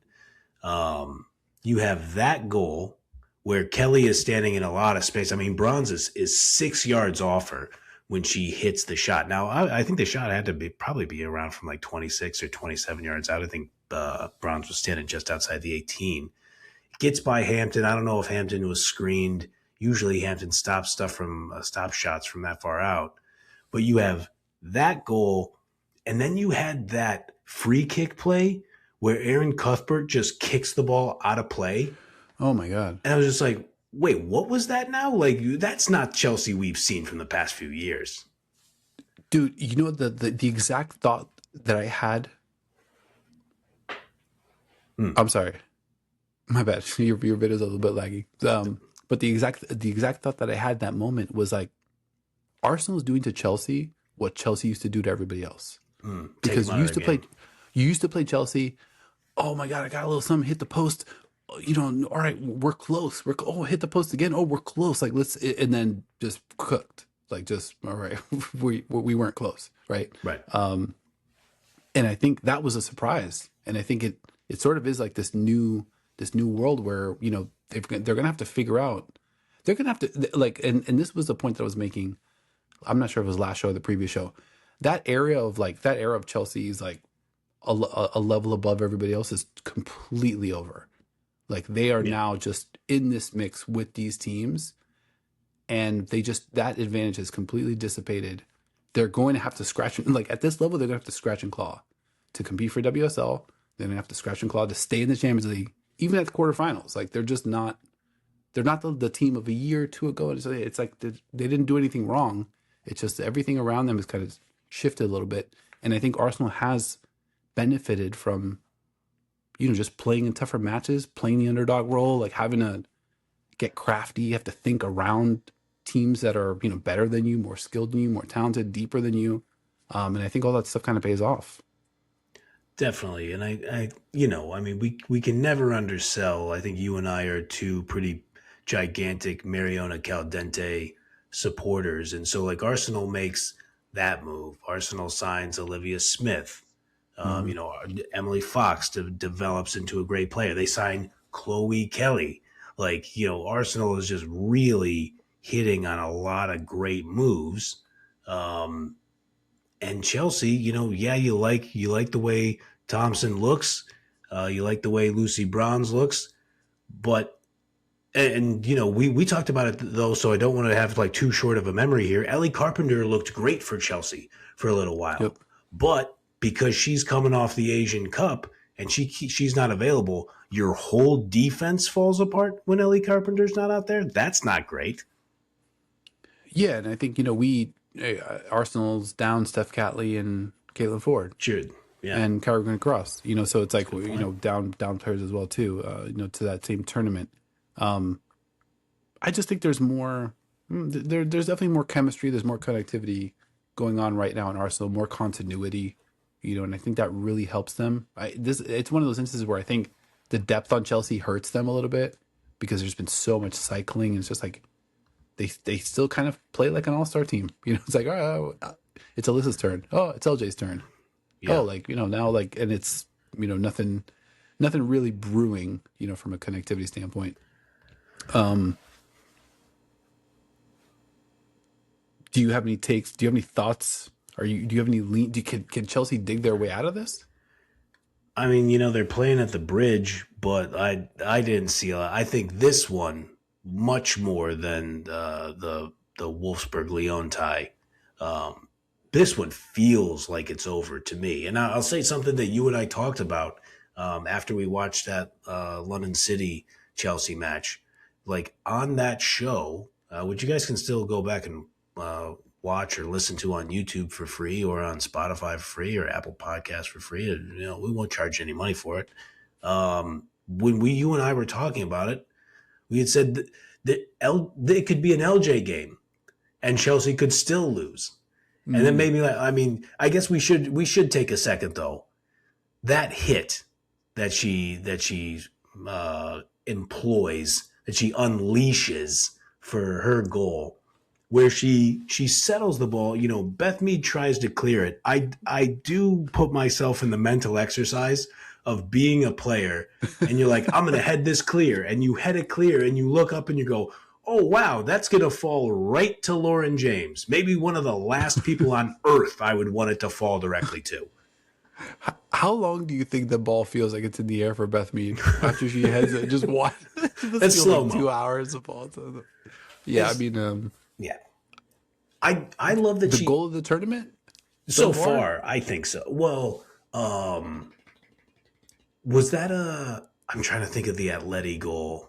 You have that goal where Kelly is standing in a lot of space. I mean, Bronze is 6 yards off her when she hits the shot. Now, I think the shot had to probably be around from like 26 or 27 yards out. I think Bronze was standing just outside the 18. Gets by Hampton. I don't know if Hampton was screened. Usually Hampton stops stop shots from that far out. But you have that goal, and then you had that free kick play where Aaron Cuthbert just kicks the ball out of play. Oh my god, And I was just like, wait, what was that now? Like, that's not Chelsea we've seen from the past few years. dude! The exact thought that I had. Hmm. I'm sorry. My bad. Your bit is a little bit laggy. But the exact thought that I had that moment was like Arsenal's doing to Chelsea what Chelsea used to do to everybody else. Take Because them out of their game. you used to play Chelsea. Oh my god, I got a little something. Hit the post. All right, we're close. Hit the post again. Oh, we're close. Like and then just cooked. Like just all right, we weren't close, right? Right. And I think that was a surprise. And I think it sort of is like this new world where they're gonna have to figure out. They're gonna have to like, and this was the point that I was making. I'm not sure if it was last show or the previous show. That era of Chelsea is like a level above everybody else is completely over. Like they are Yeah. now just in this mix with these teams, and that advantage is completely dissipated. They're going to have to scratch, like at this level, they're going to have to scratch and claw to compete for WSL. They're going to have to scratch and claw to stay in the Champions League, even at the quarterfinals. Like they're just not. They're not the team of a year or two ago. It's like they didn't do anything wrong. It's just everything around them has kind of shifted a little bit, and I think Arsenal has benefited from just playing in tougher matches, playing the underdog role, like having to get crafty. You have to think around teams that are better than you, more skilled than you, more talented, deeper than you, and I think all that stuff kind of pays off. Definitely. And I mean, we can never undersell. I think you and I are two pretty gigantic Mariona Caldente supporters. And so, like, Arsenal makes that move. Arsenal signs Olivia Smith. Mm-hmm. Emily Fox develops into a great player. They sign Chloe Kelly. Arsenal is just really hitting on a lot of great moves. Um, and Chelsea, yeah, you like the way Thompson looks, you like the way Lucy Bronze looks, but we talked about it though, so I don't want to have like too short of a memory here. Ellie Carpenter looked great for Chelsea for a little while, Yep. but because she's coming off the Asian Cup and she's not available, your whole defense falls apart when Ellie Carpenter's not out there. That's not great. Yeah, and I think Arsenal's down Steph Catley and Caitlin Ford Sure, yeah, and Carrigan Cross. So it's like good point. down players as well too. To that same tournament. I just think there's more. There's definitely more chemistry. There's more connectivity going on right now in Arsenal. More continuity. And I think that really helps them. It's one of those instances where I think the depth on Chelsea hurts them a little bit because there's been so much cycling, and it's just like they still kind of play like an all-star team. It's like, oh, it's Alyssa's turn. Oh, it's LJ's turn. Yeah. Oh, now and it's nothing really brewing. From a connectivity standpoint. Do you have any takes? Do you have any thoughts? Do you have any lean? Can Chelsea dig their way out of this? I mean, they're playing at the bridge, but I didn't see a lot. I think this one much more than the Wolfsburg Lyon tie. This one feels like it's over to me. And I'll say something that you and I talked about after we watched that London City Chelsea match. Like on that show, which you guys can still go back and watch or listen to on YouTube for free, or on Spotify for free, or Apple Podcasts for free. We won't charge any money for it. When you and I were talking about it, we had said that it could be an LJ game, and Chelsea could still lose. And then maybe, I guess we should take a second though. That hit that she employs, that she unleashes for her goal, where she settles the ball. Beth Mead tries to clear it. I do put myself in the mental exercise of being a player, and you're like, I'm going to head this clear, and you head it clear, and you look up and you go, oh, wow, that's going to fall right to Lauren James. Maybe one of the last people on earth I would want it to fall directly to. How long do you think the ball feels like it's in the air for Beth Mead after she heads it? Just what? That's slow-mo. 2 hours of ball. Yeah, yeah. I love that the goal of the tournament so far. I think so. Well, was that I'm trying to think of the Atleti goal.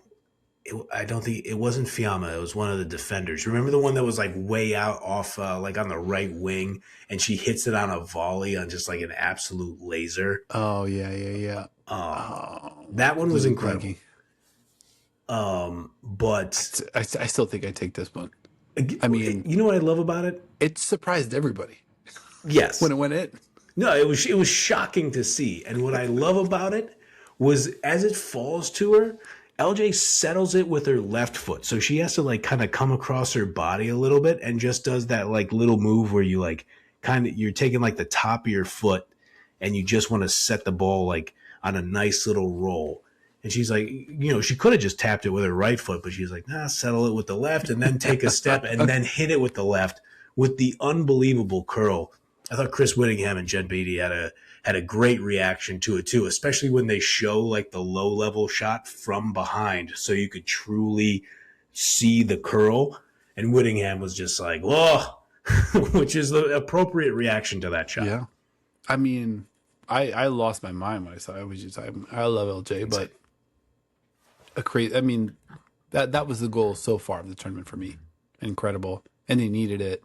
I don't think it wasn't Fiamma. It was one of the defenders. Remember the one that was like way out off, like on the right wing, and she hits it on a volley on just like an absolute laser. Oh yeah. That one was incredible. Clunky. But I still think I take this one. I mean, you know what I love about it? It surprised everybody. Yes, when it went in. No, it was shocking to see. And what I love about it was as it falls to her, LJ settles it with her left foot. So she has to like kind of come across her body a little bit and just does that like little move where you like you're taking like the top of your foot and you just want to set the ball like on a nice little roll. And she's like, she could have just tapped it with her right foot, but she's like, nah, settle it with the left and then take a step and then hit it with the left with the unbelievable curl. I thought Chris Whittingham and Jen Beatty had a great reaction to it too, especially when they show like the low level shot from behind so you could truly see the curl. And Whittingham was just like, whoa, which is the appropriate reaction to that shot. Yeah. I mean, I lost my mind when I saw it. I love LJ, but that was the goal so far of the tournament for me. Incredible. And they needed it.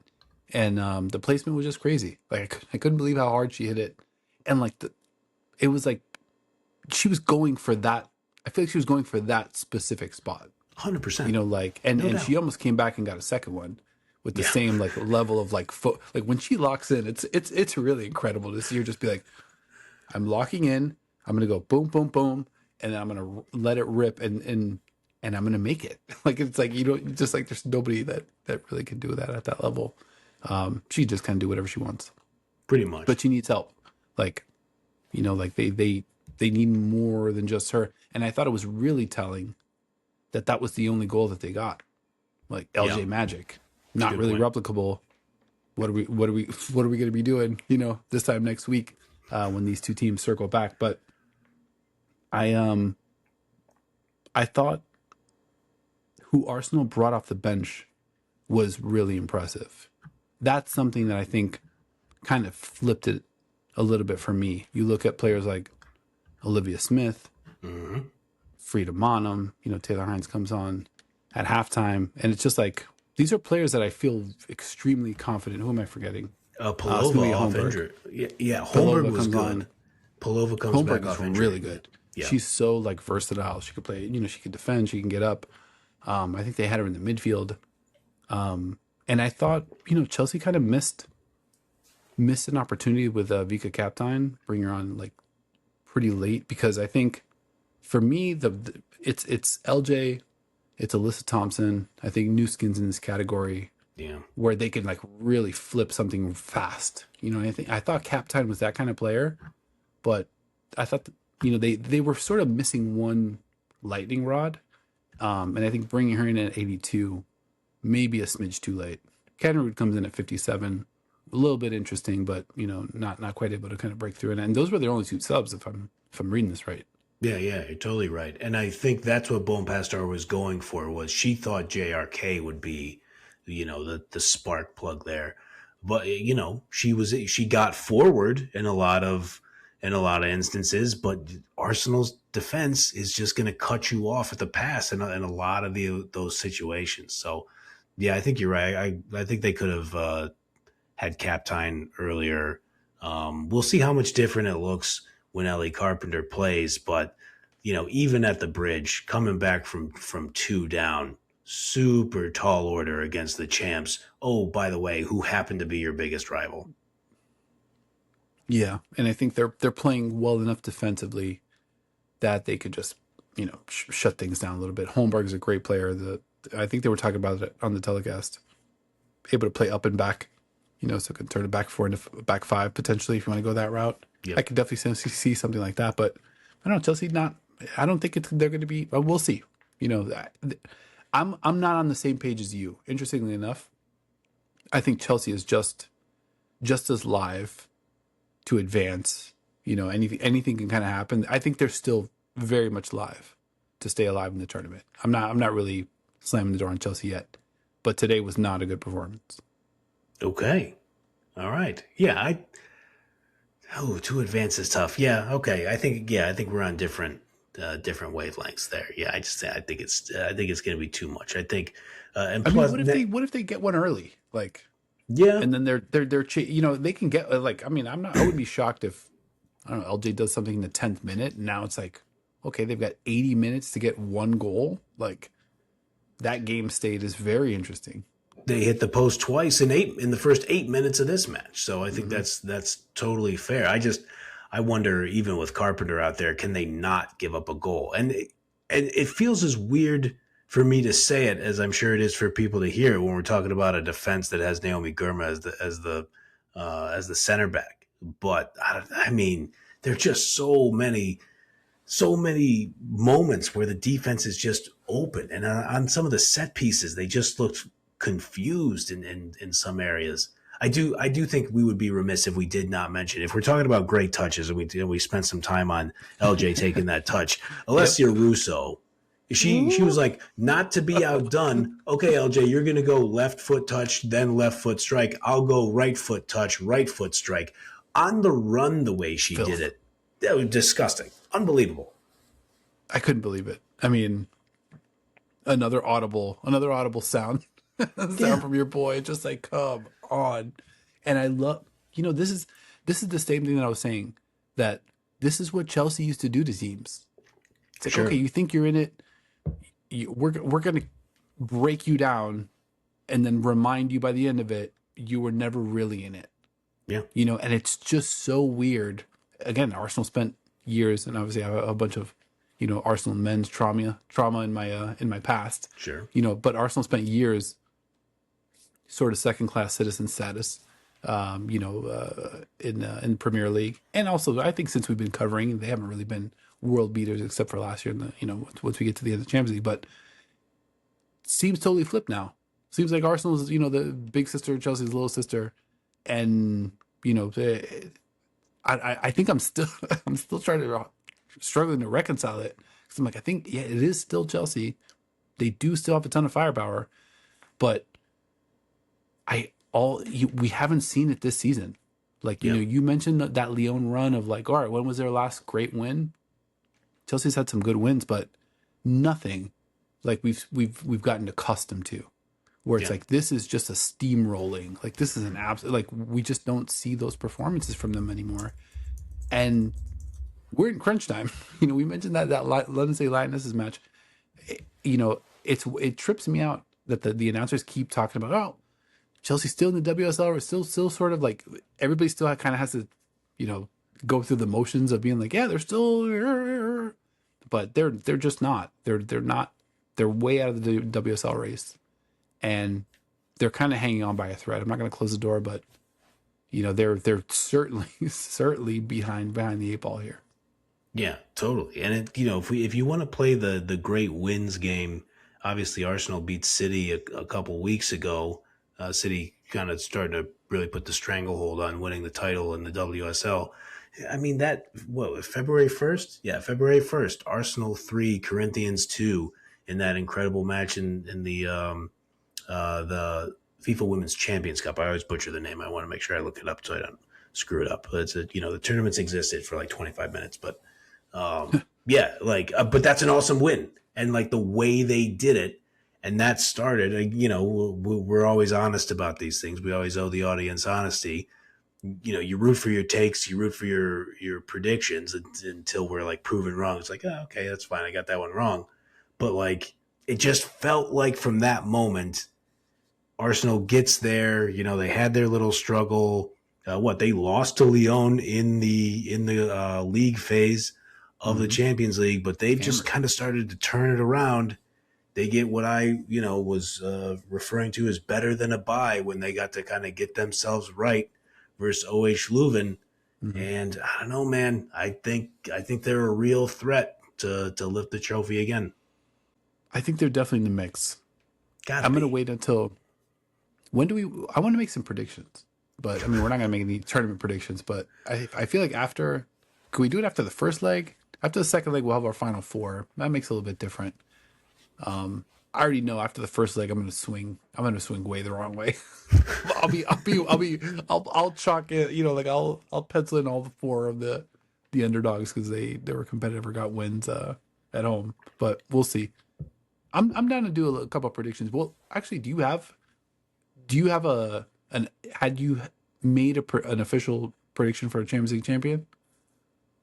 And the placement was just crazy. Like I couldn't believe how hard she hit it. And like it was like she was going for that. I feel like she was going for that specific spot. 100%. And she almost came back and got a second one with the same like level of like foot. Like when she locks in, it's really incredible to see her just be like, I'm locking in. I'm gonna go boom, boom, boom, and then I'm gonna let it rip and I'm gonna make it. Like it's like just like there's nobody that really can do that at that level. She just kind of do whatever she wants. Pretty much. But she needs help. Like You know, like they need more than just her. And I thought it was really telling that that was the only goal that they got. Like Yeah, LJ Magic, not good really point. replicable. What are we going to be doing? You know, this time next week when these two teams circle back. But I I thought who Arsenal brought off the bench was really impressive. That's something that I think kind of flipped it a little bit for me. You look at players like Olivia Smith, Hmm. Frida Monum, you know, Taylor Hines comes on at halftime. And it's just like, these are players that I feel extremely confident. Who am I forgetting? Palova Sylvia off Holmberg. injury. Yeah, yeah. Holmberg Pilova was comes good. on. Palova comes back Holmberg is off injury. really good. Yeah. She's so like versatile. She could play, you know, she could defend, she can get up. I think they had her in the midfield. And I thought, you know, Chelsea kind of missed an opportunity with Vika Kaptein, bring her on like pretty late because I think for me it's LJ, it's Alyssa Thompson. I think new skins in this category Yeah. where they can like really flip something fast. You know, I thought Kaptein was that kind of player, but I thought that, you know, they were sort of missing one lightning rod. And I think bringing her in at 82 maybe a smidge too late. Kennerwood comes in at 57, a little bit interesting, but you know, not quite able to kind of break through. And those were their only two subs, if I'm reading this right. Yeah, yeah, you're totally right. And I think that's what Bone Pastor was going for was she thought JRK would be, the spark plug there. But she got forward in a lot of instances, but Arsenal's defense is just going to cut you off at the pass in a lot of those situations. So, yeah, I think you're right. I think they could have had Captine earlier. We'll see how much different it looks when Ellie Carpenter plays, but even at the bridge, coming back from two down, super tall order against the champs. Oh, by the way, who happened to be your biggest rival? Yeah, and I think they're playing well enough defensively that they could just shut things down a little bit. Holmberg's a great player. I think they were talking about it on the telecast. Able to play up and back, so can turn it back four into back five potentially if you want to go that route. I Yep. could definitely see something like that, but I don't know. Chelsea not. I don't think they're going to be. Well, we'll see. I'm not on the same page as you. Interestingly enough, I think Chelsea is just as live to advance. Anything can kind of happen. I think they're still very much live to stay alive in the tournament. I'm not really slamming the door on Chelsea yet, but today was not a good performance. Okay. All right. Yeah. To advance is tough. Yeah. Okay. I think we're on different wavelengths there. Yeah. I think it's going to be too much. I think, and I mean, plus, what if they get one early, like, yeah, and then they can get like. I mean, I would be shocked if I don't know LJ does something in the 10th minute, and now it's like, okay, they've got 80 minutes to get one goal. Like that game state is very interesting. they hit the post twice in the first 8 minutes of this match. So I think Hmm. that's totally fair. I wonder, even with Carpenter out there, can they not give up a goal? And it feels as weird for me to say it as I'm sure it is for people to hear when we're talking about a defense that has Naomi Gurma as the center back. But I mean, there are just so many moments where the defense is just open, and on some of the set pieces, they just looked confused in some areas. I do think we would be remiss if we did not mention, if we're talking about great touches, and we spent some time on LJ taking that touch. Yep. Alessia Russo, she was like, not to be outdone. Okay, LJ, you're gonna go left foot touch, then left foot strike. I'll go right foot touch, right foot strike. On the run, the way she did Filth. it, that was disgusting, unbelievable. I couldn't believe it. I mean, another audible sound, sound Yeah, from your boy. Just like, come on. And I love, this is the same thing that I was saying, that this is what Chelsea used to do to teams. It's like, okay, sure. you think you're in it, we're gonna break you down, and then remind you by the end of it you were never really in it. Yeah, And it's just so weird. Again, Arsenal spent years, and obviously I have a bunch of, Arsenal men's trauma in my past. sure. But Arsenal spent years sort of second class citizen status. in Premier League. And also, I think since we've been covering, they haven't really been world beaters except for last year. Once we get to the end of the Champions League, but seems totally flipped now. Seems like Arsenal's, the big sister, Chelsea's little sister, and I think I'm still I'm still struggling to reconcile it because I'm like, I think it is still Chelsea. They do still have a ton of firepower, but we haven't seen it this season. Like, you mentioned that Lyon run of like, all right, when was their last great win? Chelsea's had some good wins, but nothing like we've gotten accustomed to, where it's like, this is just a steamrolling. Like, this is an absolute, like, we just don't see those performances from them anymore. And we're in crunch time. We mentioned that Lyonnes Lyonnes match. It trips me out that the announcers keep talking about, oh, Chelsea's still in the WSL, or still sort of like, everybody still kind of has to, go through the motions of being like, yeah, they're still, but they're just not. They're not. They're way out of the WSL race, and they're kind of hanging on by a thread. I'm not going to close the door, but they're certainly behind the eight ball here. Yeah, totally. And if you want to play the great wins game, obviously Arsenal beat City a couple weeks ago. City kind of started to really put the stranglehold on winning the title in the WSL. I mean, February 1st? Yeah, February 1st. Arsenal 3, Corinthians 2 in that incredible match in the FIFA Women's Champions Cup. I always butcher the name. I want to make sure I look it up so I don't screw it up. But it's the tournaments existed for like 25 minutes, but but that's an awesome win. And like the way they did it, and that started, we're always honest about these things. We always owe the audience honesty. You root for your takes, you root for your predictions until we're like proven wrong. It's like, oh, okay, that's fine. I got that one wrong. But like, it just felt like from that moment, Arsenal gets there. They had their little struggle. They lost to Lyon in the league phase of the Champions League, but they've just kind of started to turn it around. They get what I, was referring to as better than a bye when they got to kind of get themselves right versus OH Leuven. Mm-hmm. And I don't know, man. I think they're a real threat to lift the trophy again. I think they're definitely in the mix. I'm going to wait until I want to make some predictions, but I mean, we're not going to make any tournament predictions, but I feel like can we do it after the first leg? After the second leg, we'll have our final four. That makes it a little bit different. I already know after the first leg, I'm going to swing way the wrong way. I'll chalk it, I'll pencil in all the four of the underdogs because they were competitive or got wins at home, but we'll see. I'm down to do a couple of predictions. Well, actually, do you have had you made an official prediction for a Champions League champion?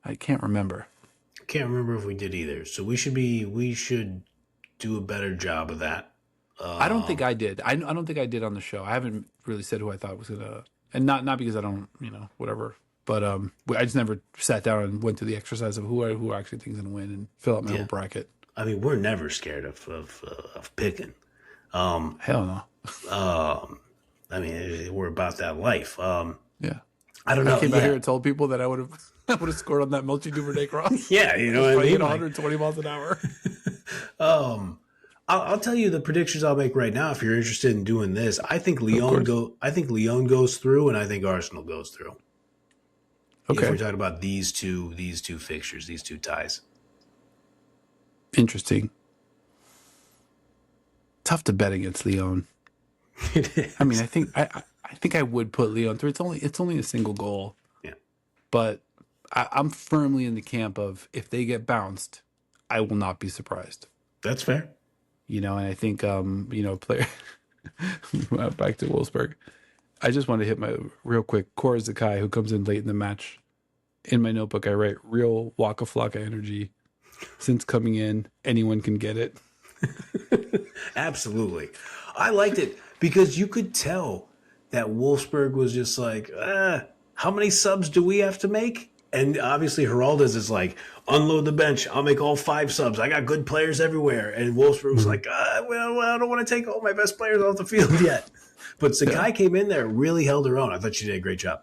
I can't remember. I can't remember if we did either. So we should do a better job of that. I don't think I did. I don't think I did on the show. I haven't really said who I thought was gonna, and not because I don't, whatever. But I just never sat down and went through the exercise of who I actually think is gonna win and fill out my whole bracket. I mean, we're never scared of picking. Hell no. I mean, we're about that life. Yeah. I don't know. I came out here and told people that I would have scored on that Melchi Duvernay cross. Yeah, what I mean? 120 miles an hour. I'll tell you the predictions I'll make right now if you're interested in doing this. I think Lyon goes through, and I think Arsenal goes through. Okay. If we're talking about these two fixtures, these two ties. Interesting. Tough to bet against Lyon. I mean, I think I would put Lyon through. It's only a single goal. Yeah. But I'm firmly in the camp of if they get bounced, I will not be surprised. That's fair. And I think player back to Wolfsburg. I just want to hit my real quick. Cora Zakai, who comes in late in the match. In my notebook, I write real Waka Flocka energy. Since coming in, anyone can get it. Absolutely. I liked it because you could tell that Wolfsburg was just like, how many subs do we have to make? And obviously Geraldes is like, unload the bench. I'll make all 5 subs. I got good players everywhere. And Wolfsburg was like, well, I don't want to take all my best players off the field yet. But Yeah. Sakai came in there, really held her own. I thought she did a great job.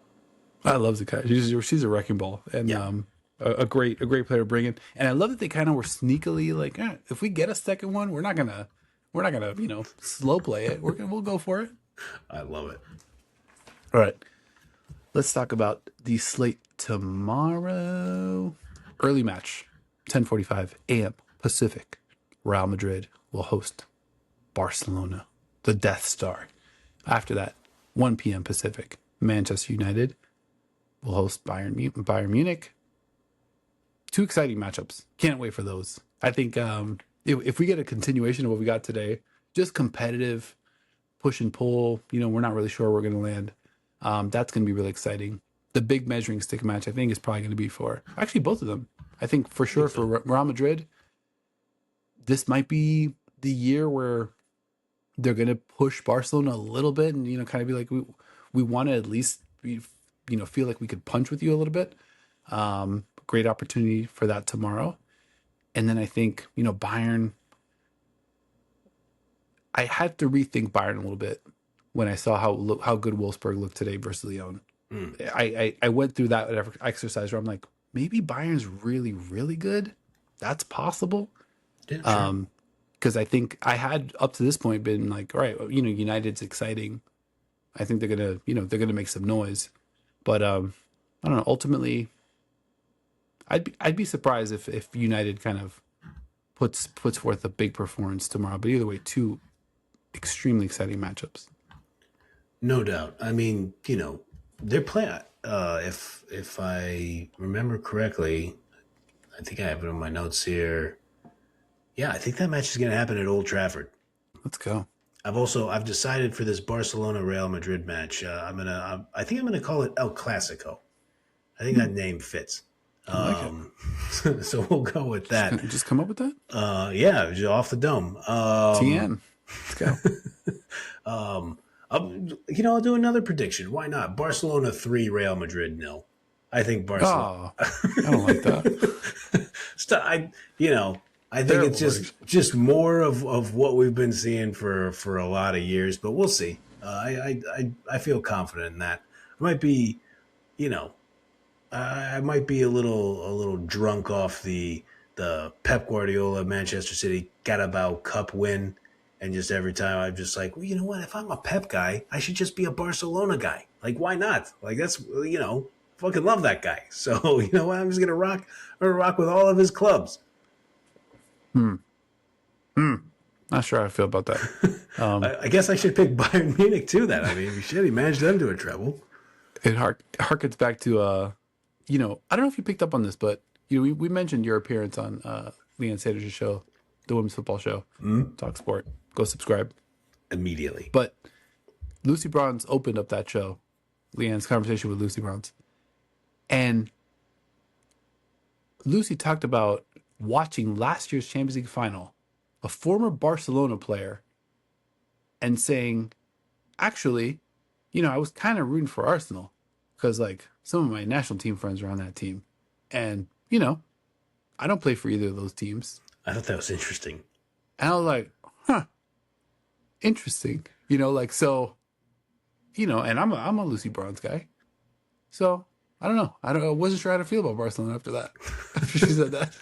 I love Zakai. She's a wrecking ball, and Yeah. a great player to bring in. And I love that they kind of were sneakily like, if we get a second one, we're not gonna slow play it. We'll go for it. I love it. All right, let's talk about the slate tomorrow. Early match, 10:45 a.m. Pacific. Real Madrid will host Barcelona, the Death Star. After that, 1 p.m. Pacific. Manchester United will host Bayern Munich. Two exciting matchups. Can't wait for those. I think if we get a continuation of what we got today, just competitive push and pull, we're not really sure where we're going to land. That's going to be really exciting. The big measuring stick match, I think, is probably going to be for actually both of them. I think for sure for Real Madrid, this might be the year where they're going to push Barcelona a little bit and, kind of be like, we want to at least be, feel like we could punch with you a little bit. Great opportunity for that tomorrow. And then I think, Bayern, I had to rethink Bayern a little bit when I saw how good Wolfsburg looked today versus Lyon. I went through that exercise where I'm like, maybe Bayern's really, really good. That's possible. Yeah, sure. Because I think I had up to this point been like, all right, United's exciting. I think they're gonna make some noise, but I don't know. Ultimately, I'd be surprised if United kind of puts forth a big performance tomorrow. But either way, two extremely exciting matchups. No doubt. I mean, they're playing. If I remember correctly, I think I have it on my notes here. Yeah, I think that match is going to happen at Old Trafford. Let's go. I've decided for this Barcelona Real Madrid match. I think I'm gonna call it El Clasico. I think that name fits. I like it. So we'll go with that. Just come up with that. Yeah, just off the dome. TN. Let's go. I'll do another prediction. Why not? Barcelona 3, Real Madrid 0. I think Barcelona. Oh, I don't like that. I think it's just more of what we've been seeing for a lot of years, but we'll see. I feel confident in that. I might be a little drunk off the Pep Guardiola Manchester City Carabao Cup win, and just every time I'm just like, well, you know what? If I'm a Pep guy, I should just be a Barcelona guy. Like, why not? Like, that's fucking love that guy. So you know what? I'm just gonna rock with all of his clubs. Not sure how I feel about that. I guess I should pick Bayern Munich too. Then I mean, shit, he managed them to a treble. It harkens back to I don't know if you picked up on this, but we mentioned your appearance on Leanne Sanders' show, the women's football show, Talk Sport. Go subscribe Immediately. But Lucy Bronze opened up that show, Leanne's conversation with Lucy Bronze, and Lucy talked about watching last year's Champions League final, a former Barcelona player, and saying, actually, I was kind of rooting for Arsenal because like some of my national team friends are on that team. And, I don't play for either of those teams. I thought that was interesting. And I was like, interesting. So, and I'm a Lucy Bronze guy. So I don't know. I wasn't sure how to feel about Barcelona after that. After she said that.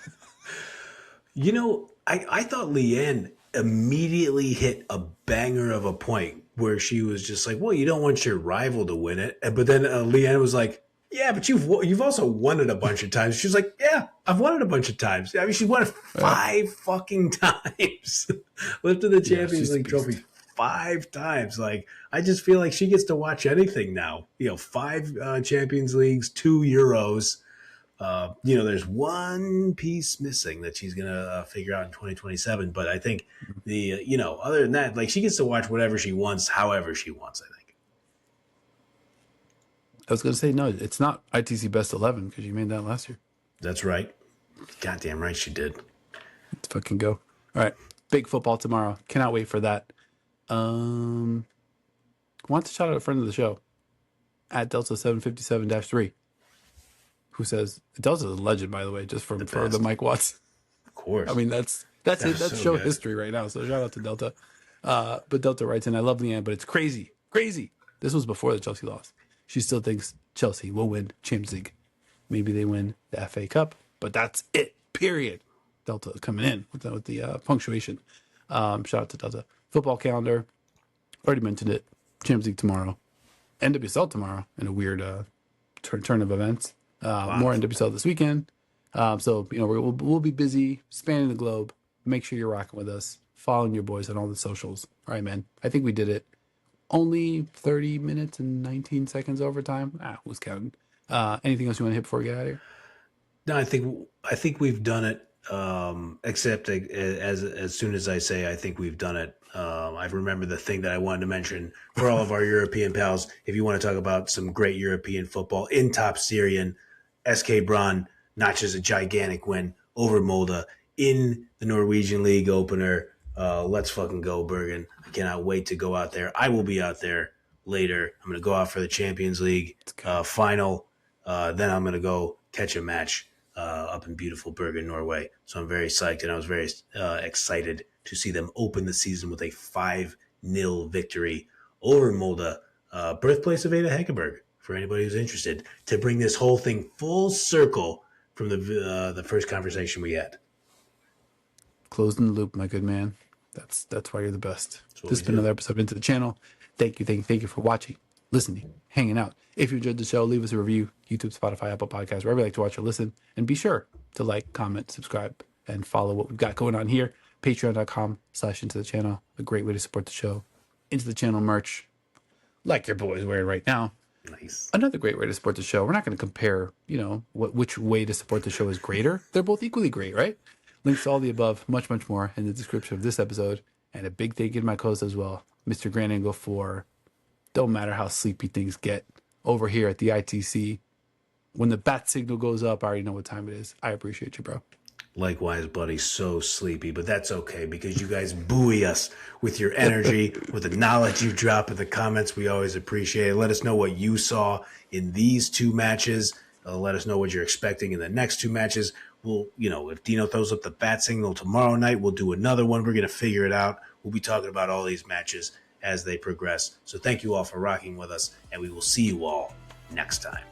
I thought Leanne immediately hit a banger of a point where she was just like, well, you don't want your rival to win it. But then Leanne was like, yeah, but you've also won it a bunch of times. She was like, yeah, I've won it a bunch of times. I mean, she won it 5 fucking times. Lifted the Champions League trophy 5 times. Like, I just feel like she gets to watch anything now. 5 Champions Leagues, 2 Euros. There's one piece missing that she's gonna figure out in 2027. But I think other than that, like she gets to watch whatever she wants, however she wants. I think. I was gonna say no. It's not ITC Best 11 because you made that last year. That's right. Goddamn right she did. Let's fucking go. All right, big football tomorrow. Cannot wait for that. Want to shout out a friend of the show at Delta 757-3. Who says Delta's a legend, by the way, just for the Mike Watts. Of course. I mean, that's it. That's so show good. history right now. So shout out to Delta. But Delta writes in, I love Leanne, but it's crazy. Crazy. This was before the Chelsea loss. She still thinks Chelsea will win Champions League. Maybe they win the FA Cup, but that's it. Period. Delta is coming in with the punctuation. Shout out to Delta. Football calendar. Already mentioned it. Champions League tomorrow. NWSL tomorrow in a weird turn of events. More NWSL this weekend. So we'll be busy spanning the globe. Make sure you're rocking with us, following your boys on all the socials. All right, man. I think we did it. Only 30 minutes and 19 seconds overtime. Who's counting? Anything else you want to hit before we get out of here? No, I think we've done it. Except as soon as I say I think we've done it, I remember the thing that I wanted to mention for all of our European pals. If you want to talk about some great European football in top Syrian, SK Brann notches a gigantic win over Molde in the Norwegian League opener. Let's fucking go, Bergen. I cannot wait to go out there. I will be out there later. I'm going to go out for the Champions League final. Then I'm going to go catch a match up in beautiful Bergen, Norway. So I'm very psyched, and I was very excited to see them open the season with a 5-0 victory over Molde, birthplace of Ada Hegerberg, for anybody who's interested, to bring this whole thing full circle from the first conversation we had. Closing the loop, my good man. That's why you're the best. This has been another episode Into the Channel. Thank you for watching, listening, hanging out. If you enjoyed the show, leave us a review. YouTube, Spotify, Apple Podcasts, wherever you like to watch or listen. And be sure to like, comment, subscribe, and follow what we've got going on here. Patreon.com/Into the Channel. A great way to support the show. Into the Channel merch, like your boy's wearing right now. Nice. Another great way to support the show. We're not going to compare, which way to support the show is greater. They're both equally great, right? Links to all the above, much, much more in the description of this episode. And a big thank you to my co-host as well, Mr. Grand Angle, for don't matter how sleepy things get over here at the ITC. When the bat signal goes up, I already know what time it is. I appreciate you, bro. Likewise, buddy. So sleepy, but that's okay because you guys buoy us with your energy, with the knowledge you drop in the comments. We always appreciate it. Let us know what you saw in these two matches. Let us know what you're expecting in the next two matches. We'll, if Dino throws up the bat signal tomorrow night, we'll do another one. We're going to figure it out. We'll be talking about all these matches as they progress. So thank you all for rocking with us, and we will see you all next time.